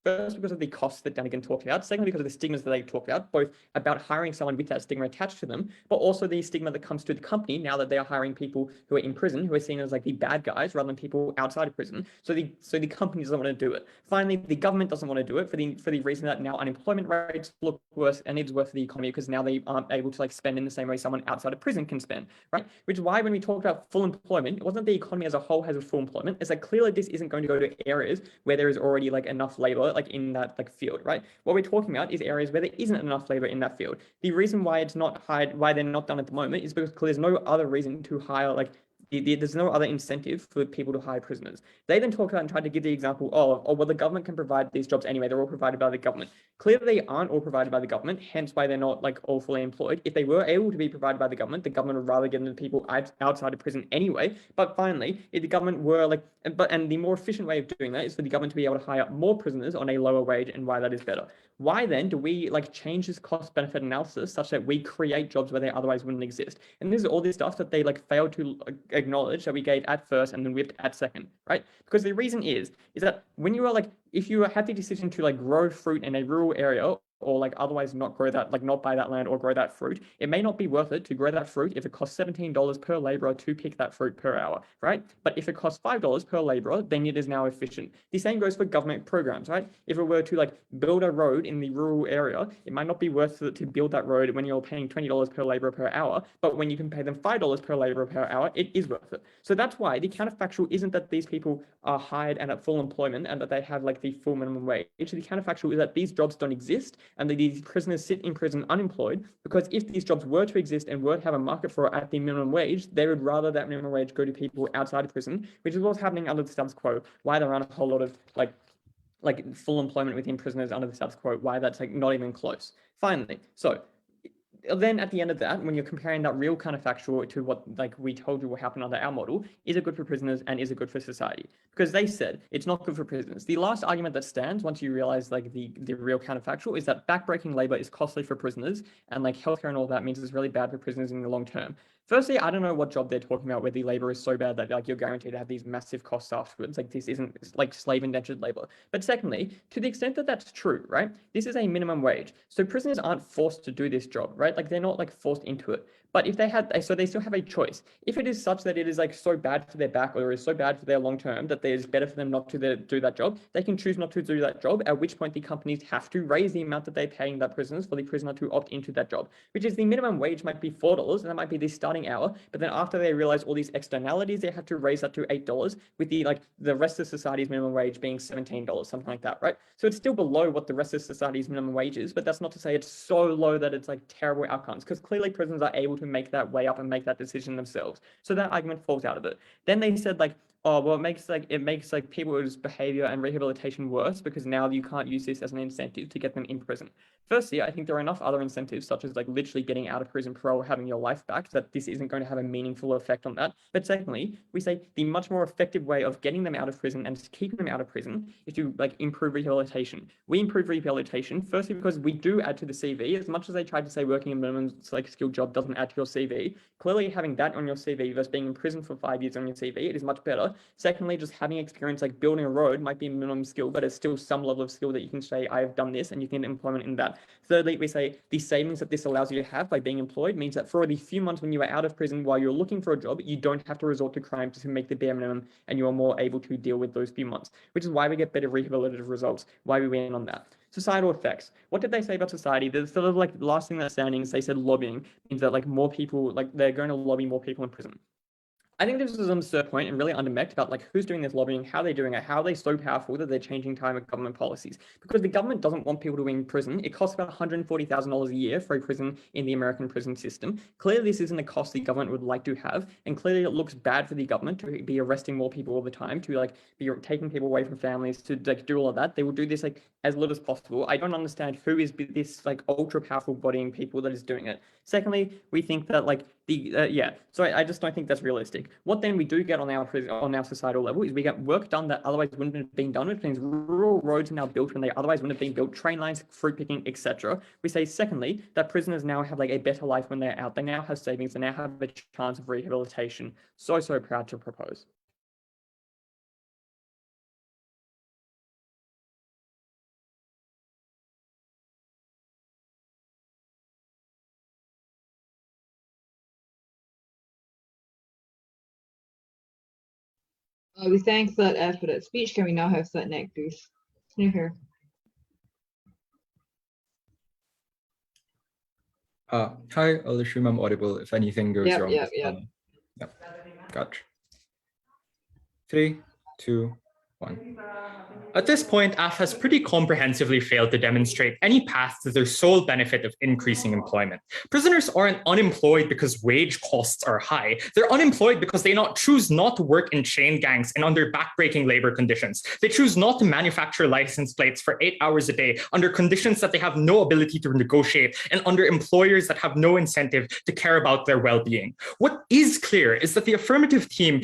first because of the costs that Danigan talked about, secondly because of the stigmas that they talked about, both about hiring someone with that stigma attached to them, but also the stigma that comes to the company now that they are hiring people who are in prison, who are seen as like the bad guys rather than people outside of prison. So the company doesn't want to do it. Finally, the government doesn't want to do it for the reason that now unemployment rates look worse, and it's worse for the economy because now they aren't able to like spend in the same way someone outside of prison can spend, right? Which is why when we talked about full employment, it wasn't the economy as a whole has a full employment. It's like clearly this isn't going to go to areas where there is already like enough labor like in that like field, right? What we're talking about is areas where there isn't enough labor in that field. The reason why it's not hired, why they're not done at the moment, is because there's no other reason to hire like there's no other incentive for people to hire prisoners. They then talk about and try to give the example of, oh, well, the government can provide these jobs anyway. They're all provided by the government. Clearly, they aren't all provided by the government, hence why they're not like all fully employed. If they were able to be provided by the government would rather give them to people outside of prison anyway. But finally, if the government were like, and the more efficient way of doing that is for the government to be able to hire more prisoners on a lower wage, and why that is better. Why then do we like change this cost benefit analysis such that we create jobs where they otherwise wouldn't exist? And this is all this stuff that they like failed to acknowledge that we gave at first and then whipped at second, right? Because the reason is that when you are like, if you have the decision to like grow fruit in a rural area or like otherwise not grow that, like not buy that land or grow that fruit, it may not be worth it to grow that fruit if it costs $17 per laborer to pick that fruit per hour, right? But if it costs $5 per laborer, then it is now efficient. The same goes for government programs, right? If it were to like build a road in the rural area, it might not be worth it to build that road when you're paying $20 per laborer per hour, but when you can pay them $5 per laborer per hour, it is worth it. So that's why the counterfactual isn't that these people are hired and at full employment and that they have like the full minimum wage. The counterfactual is that these jobs don't exist and that these prisoners sit in prison unemployed, because if these jobs were to exist and were to have a market for it at the minimum wage, they would rather that minimum wage go to people outside of prison, which is what's happening under the status quo, why there aren't a whole lot of like full employment within prisoners under the status quo, why that's like not even close. Finally, so then at the end of that, when you're comparing that real counterfactual to what like we told you will happen under our model, is it good for prisoners and is it good for society? Because they said it's not good for prisoners. The last argument that stands once you realize like the real counterfactual is that backbreaking labor is costly for prisoners and like healthcare and all that means it's really bad for prisoners in the long term. Firstly, I don't know what job they're talking about where the labor is so bad that like you're guaranteed to have these massive costs afterwards. Like this isn't like slave indentured labor. But secondly, to the extent that that's true, right? This is a minimum wage. So prisoners aren't forced to do this job, right? Like they're not like forced into it. But if they had, so they still have a choice. If it is such that it is like so bad for their back or is so bad for their long term that it is better for them not to do that job, they can choose not to do that job, at which point the companies have to raise the amount that they're paying that prisoners for the prisoner to opt into that job, which is the minimum wage might be $4 and that might be the starting hour. But then after they realize all these externalities, they have to raise that to $8 with the rest of society's minimum wage being $17, something like that, right? So it's still below what the rest of society's minimum wage is, but that's not to say it's so low that it's like terrible outcomes, because clearly prisons are able to make that way up and make that decision themselves. So that argument falls out of it. Then they said like, oh, well, it makes people's behavior and rehabilitation worse because now you can't use this as an incentive to get them in prison. Firstly, I think there are enough other incentives, such as like literally getting out of prison parole, having your life back, that this isn't going to have a meaningful effect on that. But secondly, we say the much more effective way of getting them out of prison and keeping them out of prison is to like improve rehabilitation. We improve rehabilitation, firstly, because we do add to the CV. As much as they tried to say working a minimum like skilled job doesn't add to your CV, clearly having that on your CV versus being in prison for 5 years on your CV, it is much better. Secondly, just having experience like building a road might be a minimum skill, but it's still some level of skill that you can say, I have done this, and you can get employment in that. Thirdly, we say the savings that this allows you to have by being employed means that for the few months when you are out of prison while you're looking for a job, you don't have to resort to crime to make the bare minimum, and you are more able to deal with those few months, which is why we get better rehabilitative results, why we win on that. Societal effects. What did they say about society? The sort of like last thing that's standing is they said lobbying means that like more people, like they're going to lobby more people in prison. I think this is an absurd point and really undermixed about like who's doing this lobbying, how they're doing it, how they're so powerful that they're changing time of government policies. Because the government doesn't want people to be in prison. It costs about $140,000 a year for a prison in the American prison system. Clearly, this isn't a cost the government would like to have, and clearly it looks bad for the government to be arresting more people all the time, to like be taking people away from families, to like do all of that. They will do this like as little as possible. I don't understand who is this like ultra powerful bodying people that is doing it. Secondly, we think that like so I just don't think that's realistic. What then we do get on our societal level is we get work done that otherwise wouldn't have been done, which means rural roads are now built when they otherwise wouldn't have been built, train lines, fruit picking, etc. We say secondly that prisoners now have like a better life when they're out. They now have savings, they now have a chance of rehabilitation. So proud to propose. We thank Third F for that speech. Can we now have Third Neg, please? Can you hear? Hi, I'll assume I'm audible if anything goes wrong. Yep. Gotcha. 3, 2, 1. At this point, AF has pretty comprehensively failed to demonstrate any path to their sole benefit of increasing employment. Prisoners aren't unemployed because wage costs are high. They're unemployed because they choose not to work in chain gangs and under backbreaking labor conditions. They choose not to manufacture license plates for 8 hours a day under conditions that they have no ability to negotiate and under employers that have no incentive to care about their well-being. What is clear is that the affirmative team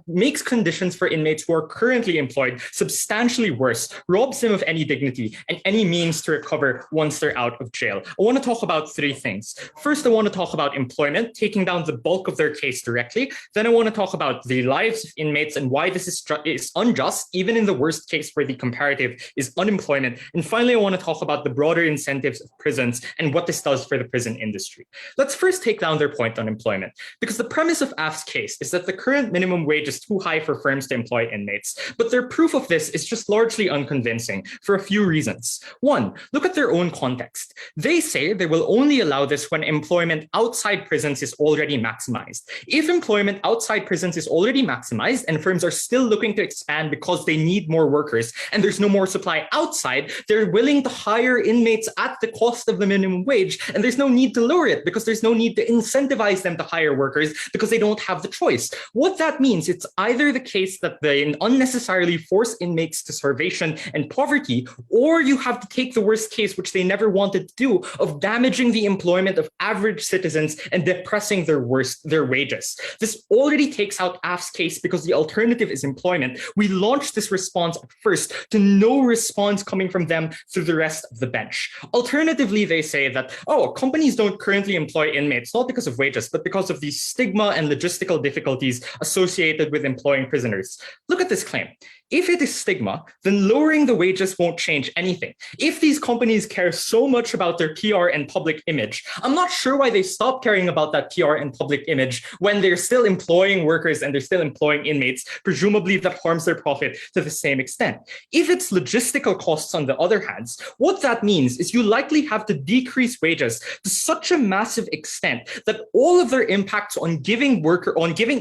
makes conditions for inmates who are currently employed substantially worse, robs them of any dignity and any means to recover once they're out of jail. I want to talk about three things. First, I want to talk about employment, taking down the bulk of their case directly. Then I want to talk about the lives of inmates and why this is unjust, even in the worst case where the comparative is unemployment. And finally, I want to talk about the broader incentives of prisons and what this does for the prison industry. Let's first take down their point on employment, because the premise of AF's case is that the current minimum wage is too high for firms to employ inmates. But their proof of this is just largely unconvincing for a few reasons. One, look at their own context. They say they will only allow this when employment outside prisons is already maximized. If employment outside prisons is already maximized and firms are still looking to expand because they need more workers and there's no more supply outside, they're willing to hire inmates at the cost of the minimum wage, and there's no need to lower it because there's no need to incentivize them to hire workers because they don't have the choice. What that means, it's either the case that they unnecessarily force inmates to starvation and poverty, or you have to take the worst case, which they never wanted to do, of damaging the employment of average citizens and depressing their wages. This already takes out AF's case because the alternative is employment. We launched this response at first to no response coming from them through the rest of the bench. Alternatively, they say that, companies don't currently employ inmates, not because of wages, but because of the stigma and logistical difficulties associated with employing prisoners. Look at this claim. If it is stigma, then lowering the wages won't change anything. If these companies care so much about their PR and public image, I'm not sure why they stopped caring about that PR and public image when they're still employing workers and they're still employing inmates, presumably that harms their profit to the same extent. If it's logistical costs on the other hand, what that means is you likely have to decrease wages to such a massive extent that all of their impacts on giving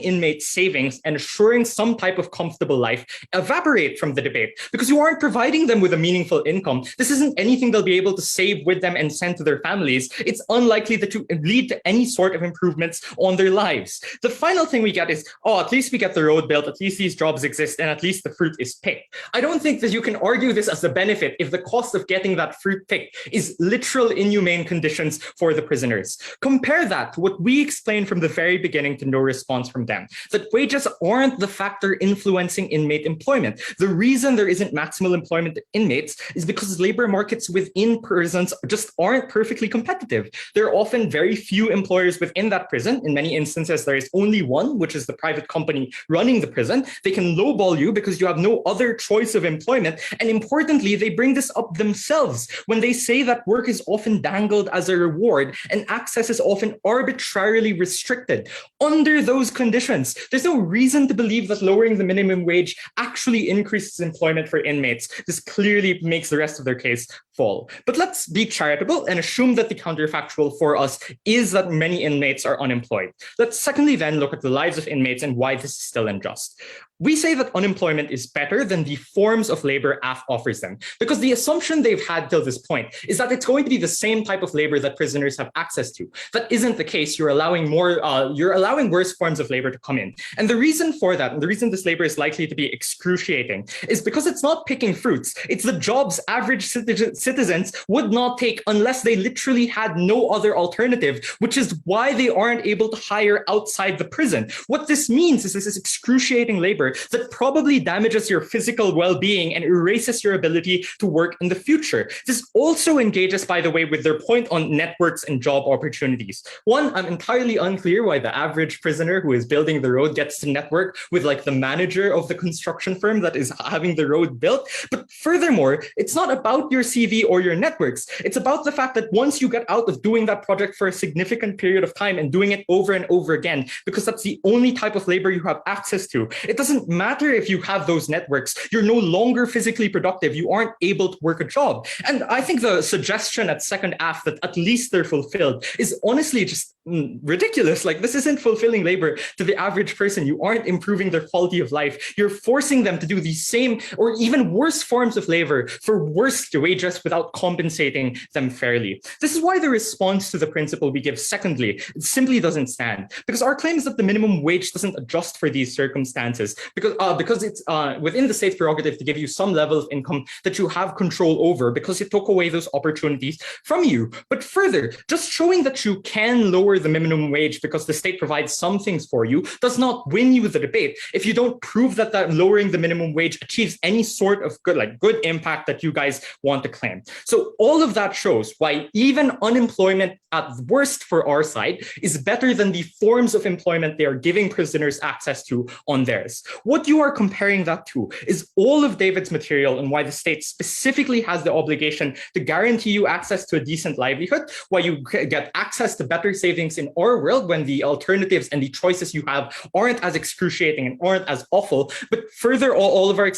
inmates savings and assuring some type of comfortable life evaporate from the debate because you aren't providing them with a meaningful income. This isn't anything they'll be able to save with them and send to their families. It's unlikely that to lead to any sort of improvements on their lives. The final thing we get is, at least we get the road built, at least these jobs exist, and at least the fruit is picked. I don't think that you can argue this as a benefit if the cost of getting that fruit picked is literal inhumane conditions for the prisoners. Compare that to what we explained from the very beginning to no response from them, that wages aren't the factor influencing inmate employment. The reason there isn't maximal employment of inmates is because labor markets within prisons just aren't perfectly competitive. There are often very few employers within that prison. In many instances, there is only one, which is the private company running the prison. They can lowball you because you have no other choice of employment. And importantly, they bring this up themselves when they say that work is often dangled as a reward and access is often arbitrarily restricted. Under those conditions, there's no reason to believe that lowering the minimum wage actually increases employment for inmates. This clearly makes the rest of their case fall. But let's be charitable and assume that the counterfactual for us is that many inmates are unemployed. Let's secondly then look at the lives of inmates and why this is still unjust. We say that unemployment is better than the forms of labor AF offers them, because the assumption they've had till this point is that it's going to be the same type of labor that prisoners have access to. That isn't the case. You're allowing worse forms of labor to come in. And the reason for that, and the reason this labor is likely to be excruciating, is because it's not picking fruits. It's the jobs average citizens would not take unless they literally had no other alternative, which is why they aren't able to hire outside the prison. What this means is this is excruciating labor that probably damages your physical well-being and erases your ability to work in the future. This also engages, by the way, with their point on networks and job opportunities. One, I'm entirely unclear why the average prisoner who is building the road gets to network with like the manager of the construction firm that is having the road built. But furthermore, it's not about your CV or your networks. It's about the fact that once you get out of doing that project for a significant period of time and doing it over and over again, because that's the only type of labor you have access to, it doesn't matter if you have those networks. You're no longer physically productive. You aren't able to work a job. And I think the suggestion at second AF that at least they're fulfilled is honestly just ridiculous. Like, this isn't fulfilling labor to the average person. You aren't improving their quality of life. You're forcing them to do the same or even worse forms of labor for worse wages without compensating them fairly. This is why the response to the principle we give secondly, it simply doesn't stand, because our claim is that the minimum wage doesn't adjust for these circumstances because it's within the state's prerogative to give you some level of income that you have control over, because it took away those opportunities from you. But further, just showing that you can lower the minimum wage because the state provides some things for you does not win you the debate if you don't prove that lowering the minimum wage achieves any sort of good impact that you guys want to claim. So all of that shows why even unemployment at worst for our side is better than the forms of employment they are giving prisoners access to on theirs. What you are comparing that to is all of David's material and why the state specifically has the obligation to guarantee you access to a decent livelihood, why you get access to better savings in our world when the alternatives and the choices you have aren't as excruciating and aren't as awful, but further all of our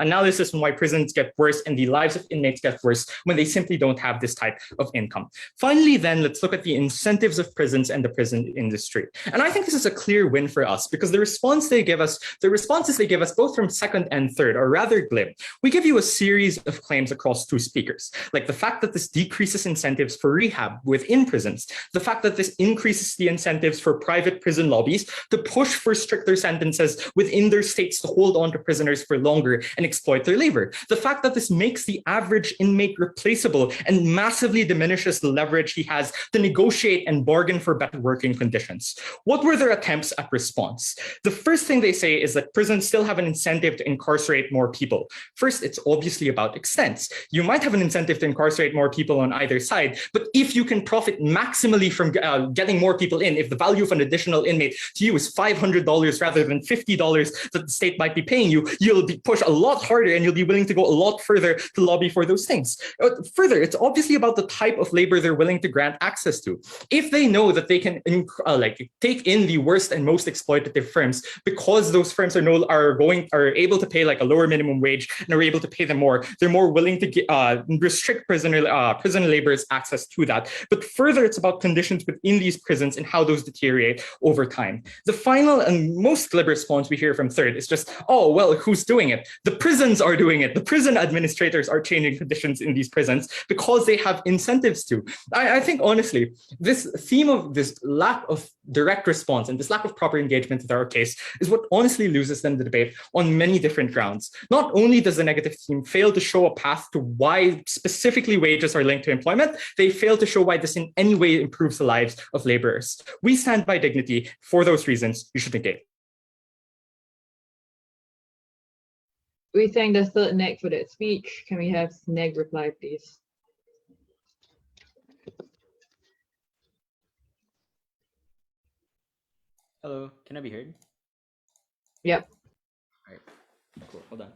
analysis on why prisons get worse and the lives of inmates get worse when they simply don't have this type of income. Finally, then, let's look at the incentives of prisons and the prison industry. And I think this is a clear win for us because the responses they give us both from second and third are rather glib. We give you a series of claims across two speakers, like the fact that this decreases incentives for rehab within prisons, the fact that this increases the incentives for private prison lobbies to push for stricter sentences within their states to hold on to prisoners for longer and exploit their labor, the fact that this makes the average inmate replaceable and massively diminishes the leverage he has to negotiate and bargain for better working conditions. What were their attempts at response? The first thing they say is that prisons still have an incentive to incarcerate more people. First, it's obviously about extents. You might have an incentive to incarcerate more people on either side, but if you can profit maximally from getting more people in, if the value of an additional inmate to you is $500 rather than $50 that the state might be paying you, you'll be pushed a lot harder and you'll be willing to go a lot further to lobby for those things. Further, it's obviously about the type of labor they're willing to grant access to. If they know that they can take in the worst and most exploitative firms because those firms are able to pay like a lower minimum wage and are able to pay them more, they're more willing to restrict prison laborers access to that. But further, it's about conditions within these prisons and how those deteriorate over time. The final and most glib response we hear from third is just, oh, well, who's doing it? The prisons are doing it. The prison administrators are changing conditions in these prisons because they have incentives to. I think, honestly, this theme of this lack of direct response and this lack of proper engagement with our case is what honestly loses them the debate on many different grounds. Not only does the negative theme fail to show a path to why specifically wages are linked to employment, they fail to show why this in any way improves the lives of laborers. We stand by dignity. For those reasons, you should engage. We thank the third neg for that speech. Can we have neg reply, please? Hello, can I be heard? Yep. All right, cool, hold on.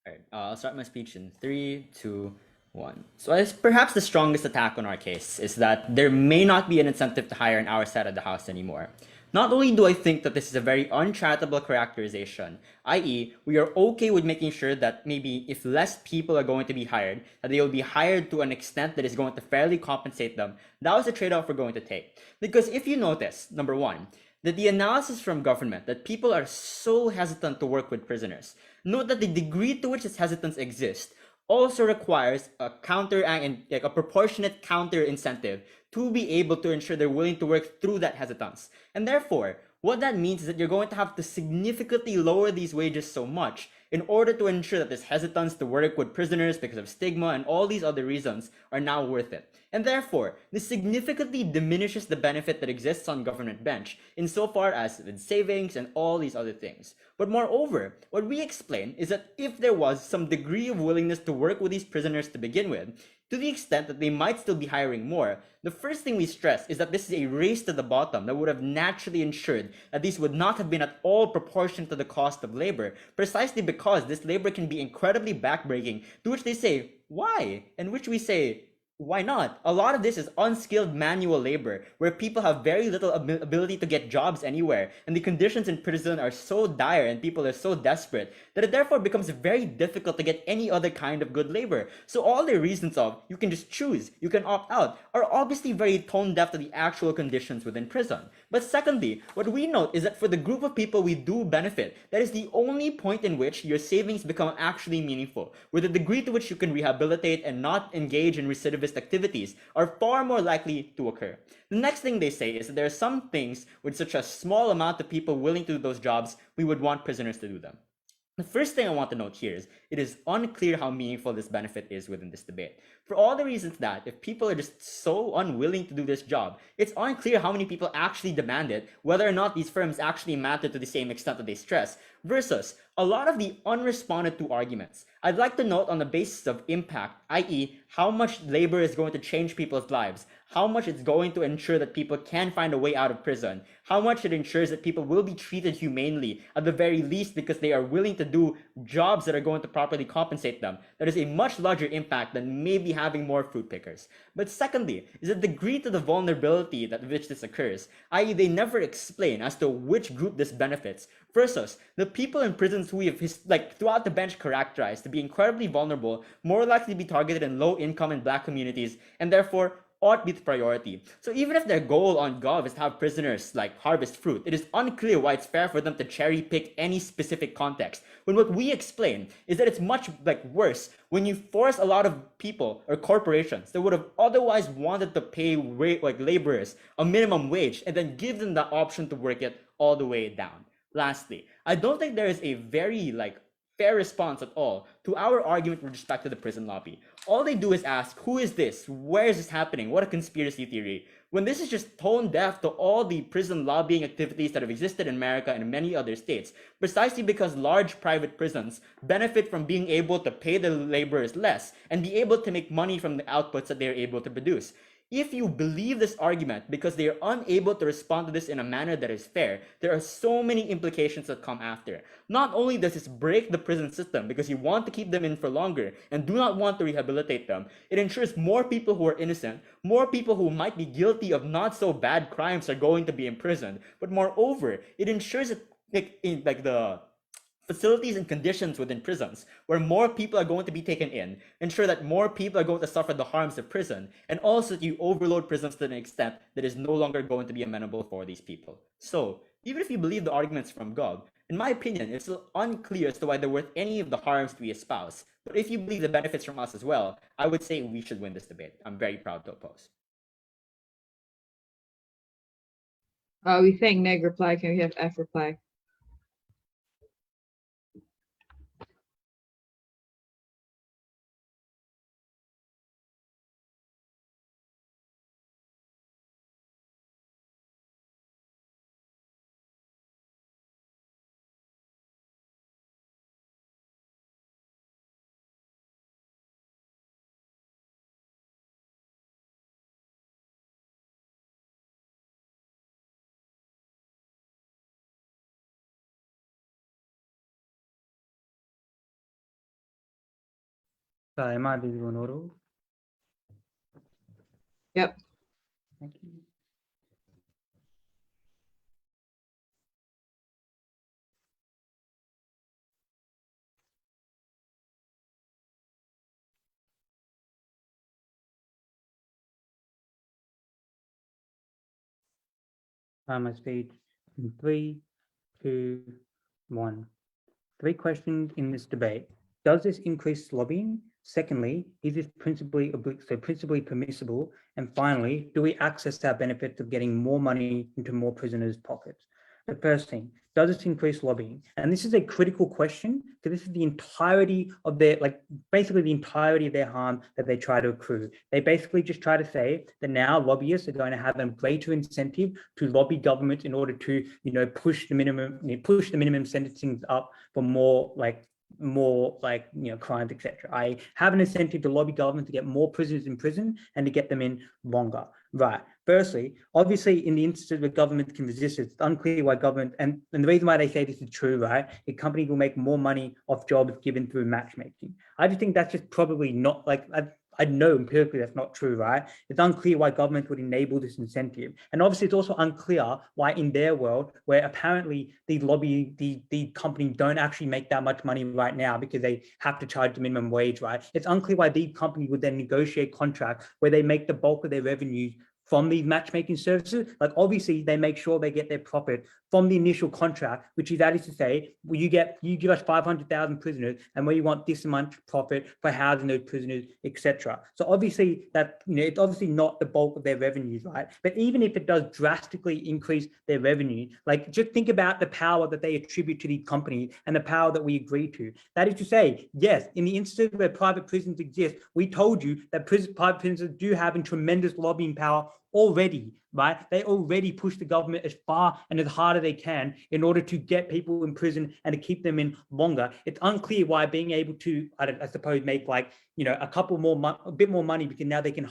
All right, I'll start my speech in 3, 2, 1. So as perhaps the strongest attack on our case is that there may not be an incentive to hire on our side of the house anymore. Not only do I think that this is a very uncharitable characterization, i.e., we are okay with making sure that maybe if less people are going to be hired, that they will be hired to an extent that is going to fairly compensate them. That was a trade-off we're going to take. Because if you notice, number one, that the analysis from government that people are so hesitant to work with prisoners, note that the degree to which this hesitance exists also requires a proportionate counter incentive to be able to ensure they're willing to work through that hesitance. And therefore, what that means is that you're going to have to significantly lower these wages so much in order to ensure that this hesitance to work with prisoners because of stigma and all these other reasons are now worth it. And therefore, this significantly diminishes the benefit that exists on government bench insofar as with savings and all these other things. But moreover, what we explain is that if there was some degree of willingness to work with these prisoners to begin with, to the extent that they might still be hiring more, the first thing we stress is that this is a race to the bottom that would have naturally ensured that these would not have been at all proportionate to the cost of labor, precisely because this labor can be incredibly backbreaking, to which they say, why? And which we say, why not? A lot of this is unskilled manual labor, where people have very little ability to get jobs anywhere, and the conditions in prison are so dire and people are so desperate that it therefore becomes very difficult to get any other kind of good labor. So all the reasons of, you can just choose, you can opt out, are obviously very tone deaf to the actual conditions within prison. But secondly, what we note is that for the group of people we do benefit, that is the only point in which your savings become actually meaningful, where the degree to which you can rehabilitate and not engage in recidivist activities are far more likely to occur. The next thing they say is that there are some things with such a small amount of people willing to do those jobs, we would want prisoners to do them. The first thing I want to note here is it is unclear how meaningful this benefit is within this debate. For all the reasons that if people are just so unwilling to do this job, it's unclear how many people actually demand it, whether or not these firms actually matter to the same extent that they stress, versus a lot of the unresponded to arguments. I'd like to note on the basis of impact, i.e. how much labor is going to change people's lives, how much it's going to ensure that people can find a way out of prison, how much it ensures that people will be treated humanely, at the very least because they are willing to do jobs that are going to properly compensate them. That is a much larger impact than maybe having more fruit pickers. But secondly, is the degree to the vulnerability that which this occurs, i.e. they never explain as to which group this benefits, versus the people in prisons who we have throughout the bench characterized to be incredibly vulnerable, more likely to be targeted in low income and Black communities, and therefore ought be the priority. So even if their goal on Gov is to have prisoners harvest fruit, it is unclear why it's fair for them to cherry pick any specific context, when what we explain is that it's much worse when you force a lot of people or corporations that would have otherwise wanted to pay laborers a minimum wage and then give them the option to work it all the way down. Lastly, I don't think there is a very fair response at all to our argument with respect to the prison lobby. All they do is ask, who is this? Where is this happening? What a conspiracy theory. When this is just tone deaf to all the prison lobbying activities that have existed in America and in many other states, precisely because large private prisons benefit from being able to pay the laborers less and be able to make money from the outputs that they're able to produce. If you believe this argument because they are unable to respond to this in a manner that is fair, there are so many implications that come after. Not only does this break the prison system because you want to keep them in for longer and do not want to rehabilitate them, it ensures more people who are innocent, more people who might be guilty of not so bad crimes are going to be imprisoned. But moreover, it ensures that the facilities and conditions within prisons where more people are going to be taken in, ensure that more people are going to suffer the harms of prison, and also you overload prisons to an extent that is no longer going to be amenable for these people. So, even if you believe the arguments from Gov, in my opinion, it's still unclear as to why they're worth any of the harms we espouse. But if you believe the benefits from us as well, I would say we should win this debate. I'm very proud to oppose. We thank Neg reply. Can we have F reply? Am I visible in auto? Yep. Thank you. My speech in 3, 2, 1. 3 questions in this debate. Does this increase lobbying? Secondly, is this principally permissible? And finally, do we access our benefits of getting more money into more prisoners' pockets? The first thing, does this increase lobbying? And this is a critical question because this is the entirety of their, basically the entirety of their harm that they try to accrue. They basically just try to say that now lobbyists are going to have a greater incentive to lobby governments in order to, push the minimum sentencing up for more crimes, etc. I have an incentive to lobby government to get more prisoners in prison and to get them in longer. Right. Firstly, obviously, in the instances where government can resist it, it's unclear why government, and the reason why they say this is true, right? A company will make more money off jobs given through matchmaking. I just think that's just probably not I know empirically that's not true, right? It's unclear why government would enable this incentive. And obviously it's also unclear why in their world, where apparently the companies don't actually make that much money right now because they have to charge the minimum wage, right? It's unclear why these companies would then negotiate contracts where they make the bulk of their revenues from these matchmaking services. Like obviously they make sure they get their profit from the initial contract, which is that is to say, well, you give us 500,000 prisoners and we want this amount of profit for housing those prisoners, etc. So obviously that, it's obviously not the bulk of their revenues, right? But even if it does drastically increase their revenue, like just think about the power that they attribute to these companies and the power that we agree to. That is to say, yes, in the instance where private prisons exist, we told you that private prisons do have a tremendous lobbying power already, right? They already push the government as far and as hard as they can in order to get people in prison and to keep them in longer. It's unclear why being able to, I suppose, make like, a bit more money because now they can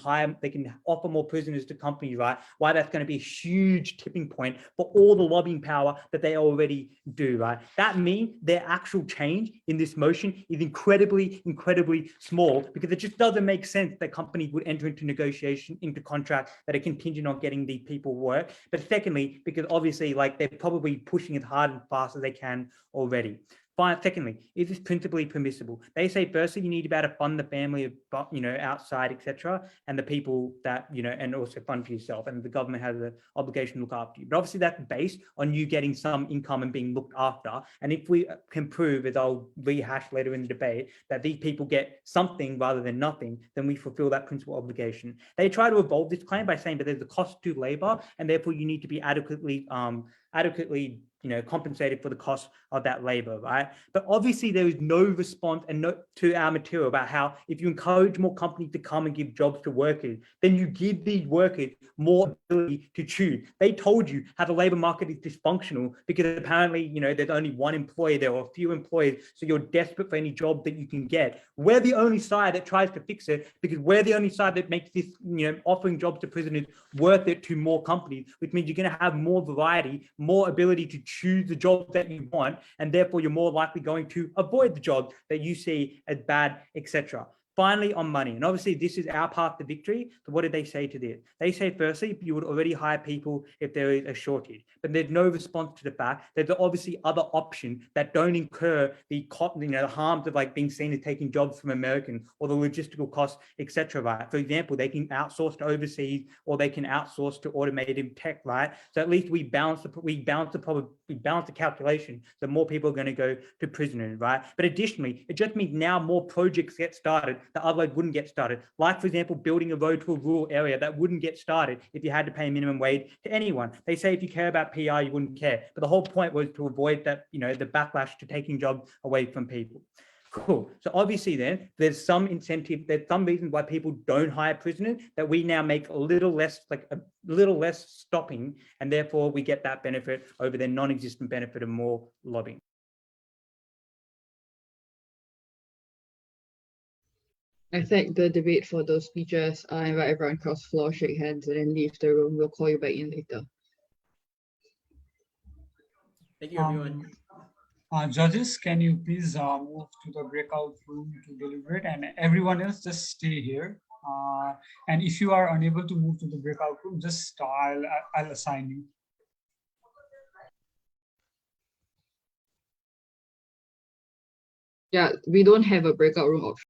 offer more prisoners to companies, right? Why that's going to be a huge tipping point for all the lobbying power that they already do, right? That means their actual change in this motion is incredibly, incredibly small because it just doesn't make sense that companies would enter into negotiation, into contract that are contingent on getting these people work. But secondly, because obviously like they're probably pushing as hard and fast as they can already. Secondly, is this principally permissible? They say firstly, you need to be able to fund the family, outside, etc., and the people that, and also fund for yourself, and the government has an obligation to look after you. But obviously that's based on you getting some income and being looked after. And if we can prove, as I'll rehash later in the debate, that these people get something rather than nothing, then we fulfill that principal obligation. They try to evolve this claim by saying that there's a cost to labor, and therefore you need to be adequately compensated for the cost of that labor, right? But obviously there is no response to our material about how if you encourage more companies to come and give jobs to workers, then you give these workers more ability to choose. They told you how the labor market is dysfunctional because apparently, there's only one employer there or a few employers, so you're desperate for any job that you can get. We're the only side that tries to fix it because we're the only side that makes this, offering jobs to prisoners worth it to more companies, which means you're going to have more variety, more ability to choose the job that you want, and therefore you're more likely going to avoid the job that you see as bad, etc. Finally, on money, and obviously this is our path to victory. So what did they say to this? They say firstly, you would already hire people if there is a shortage, but there's no response to the fact that there are obviously other options that don't incur the harms of like being seen as taking jobs from American or the logistical costs, etc. Right? For example, they can outsource to overseas or they can outsource to automated tech, right? So at least we balance the calculation so more people are going to go to prisoners, right? But additionally, it just means now more projects get started that otherwise wouldn't get started. Like, for example, building a road to a rural area that wouldn't get started if you had to pay a minimum wage to anyone. They say if you care about PR, you wouldn't care. But the whole point was to avoid that, the backlash to taking jobs away from people. Cool. So obviously then there's some incentive, there's some reasons why people don't hire prisoners that we now make a little less stopping, and therefore we get that benefit over their non-existent benefit of more lobbying. I think the debate for those speeches, I invite everyone across the floor, shake hands, and then leave the room. We'll call you back in later. Thank you, everyone. Judges, can you please move to the breakout room to deliberate, and everyone else just stay here. And if you are unable to move to the breakout room, just I'll assign you. Yeah, we don't have a breakout room option.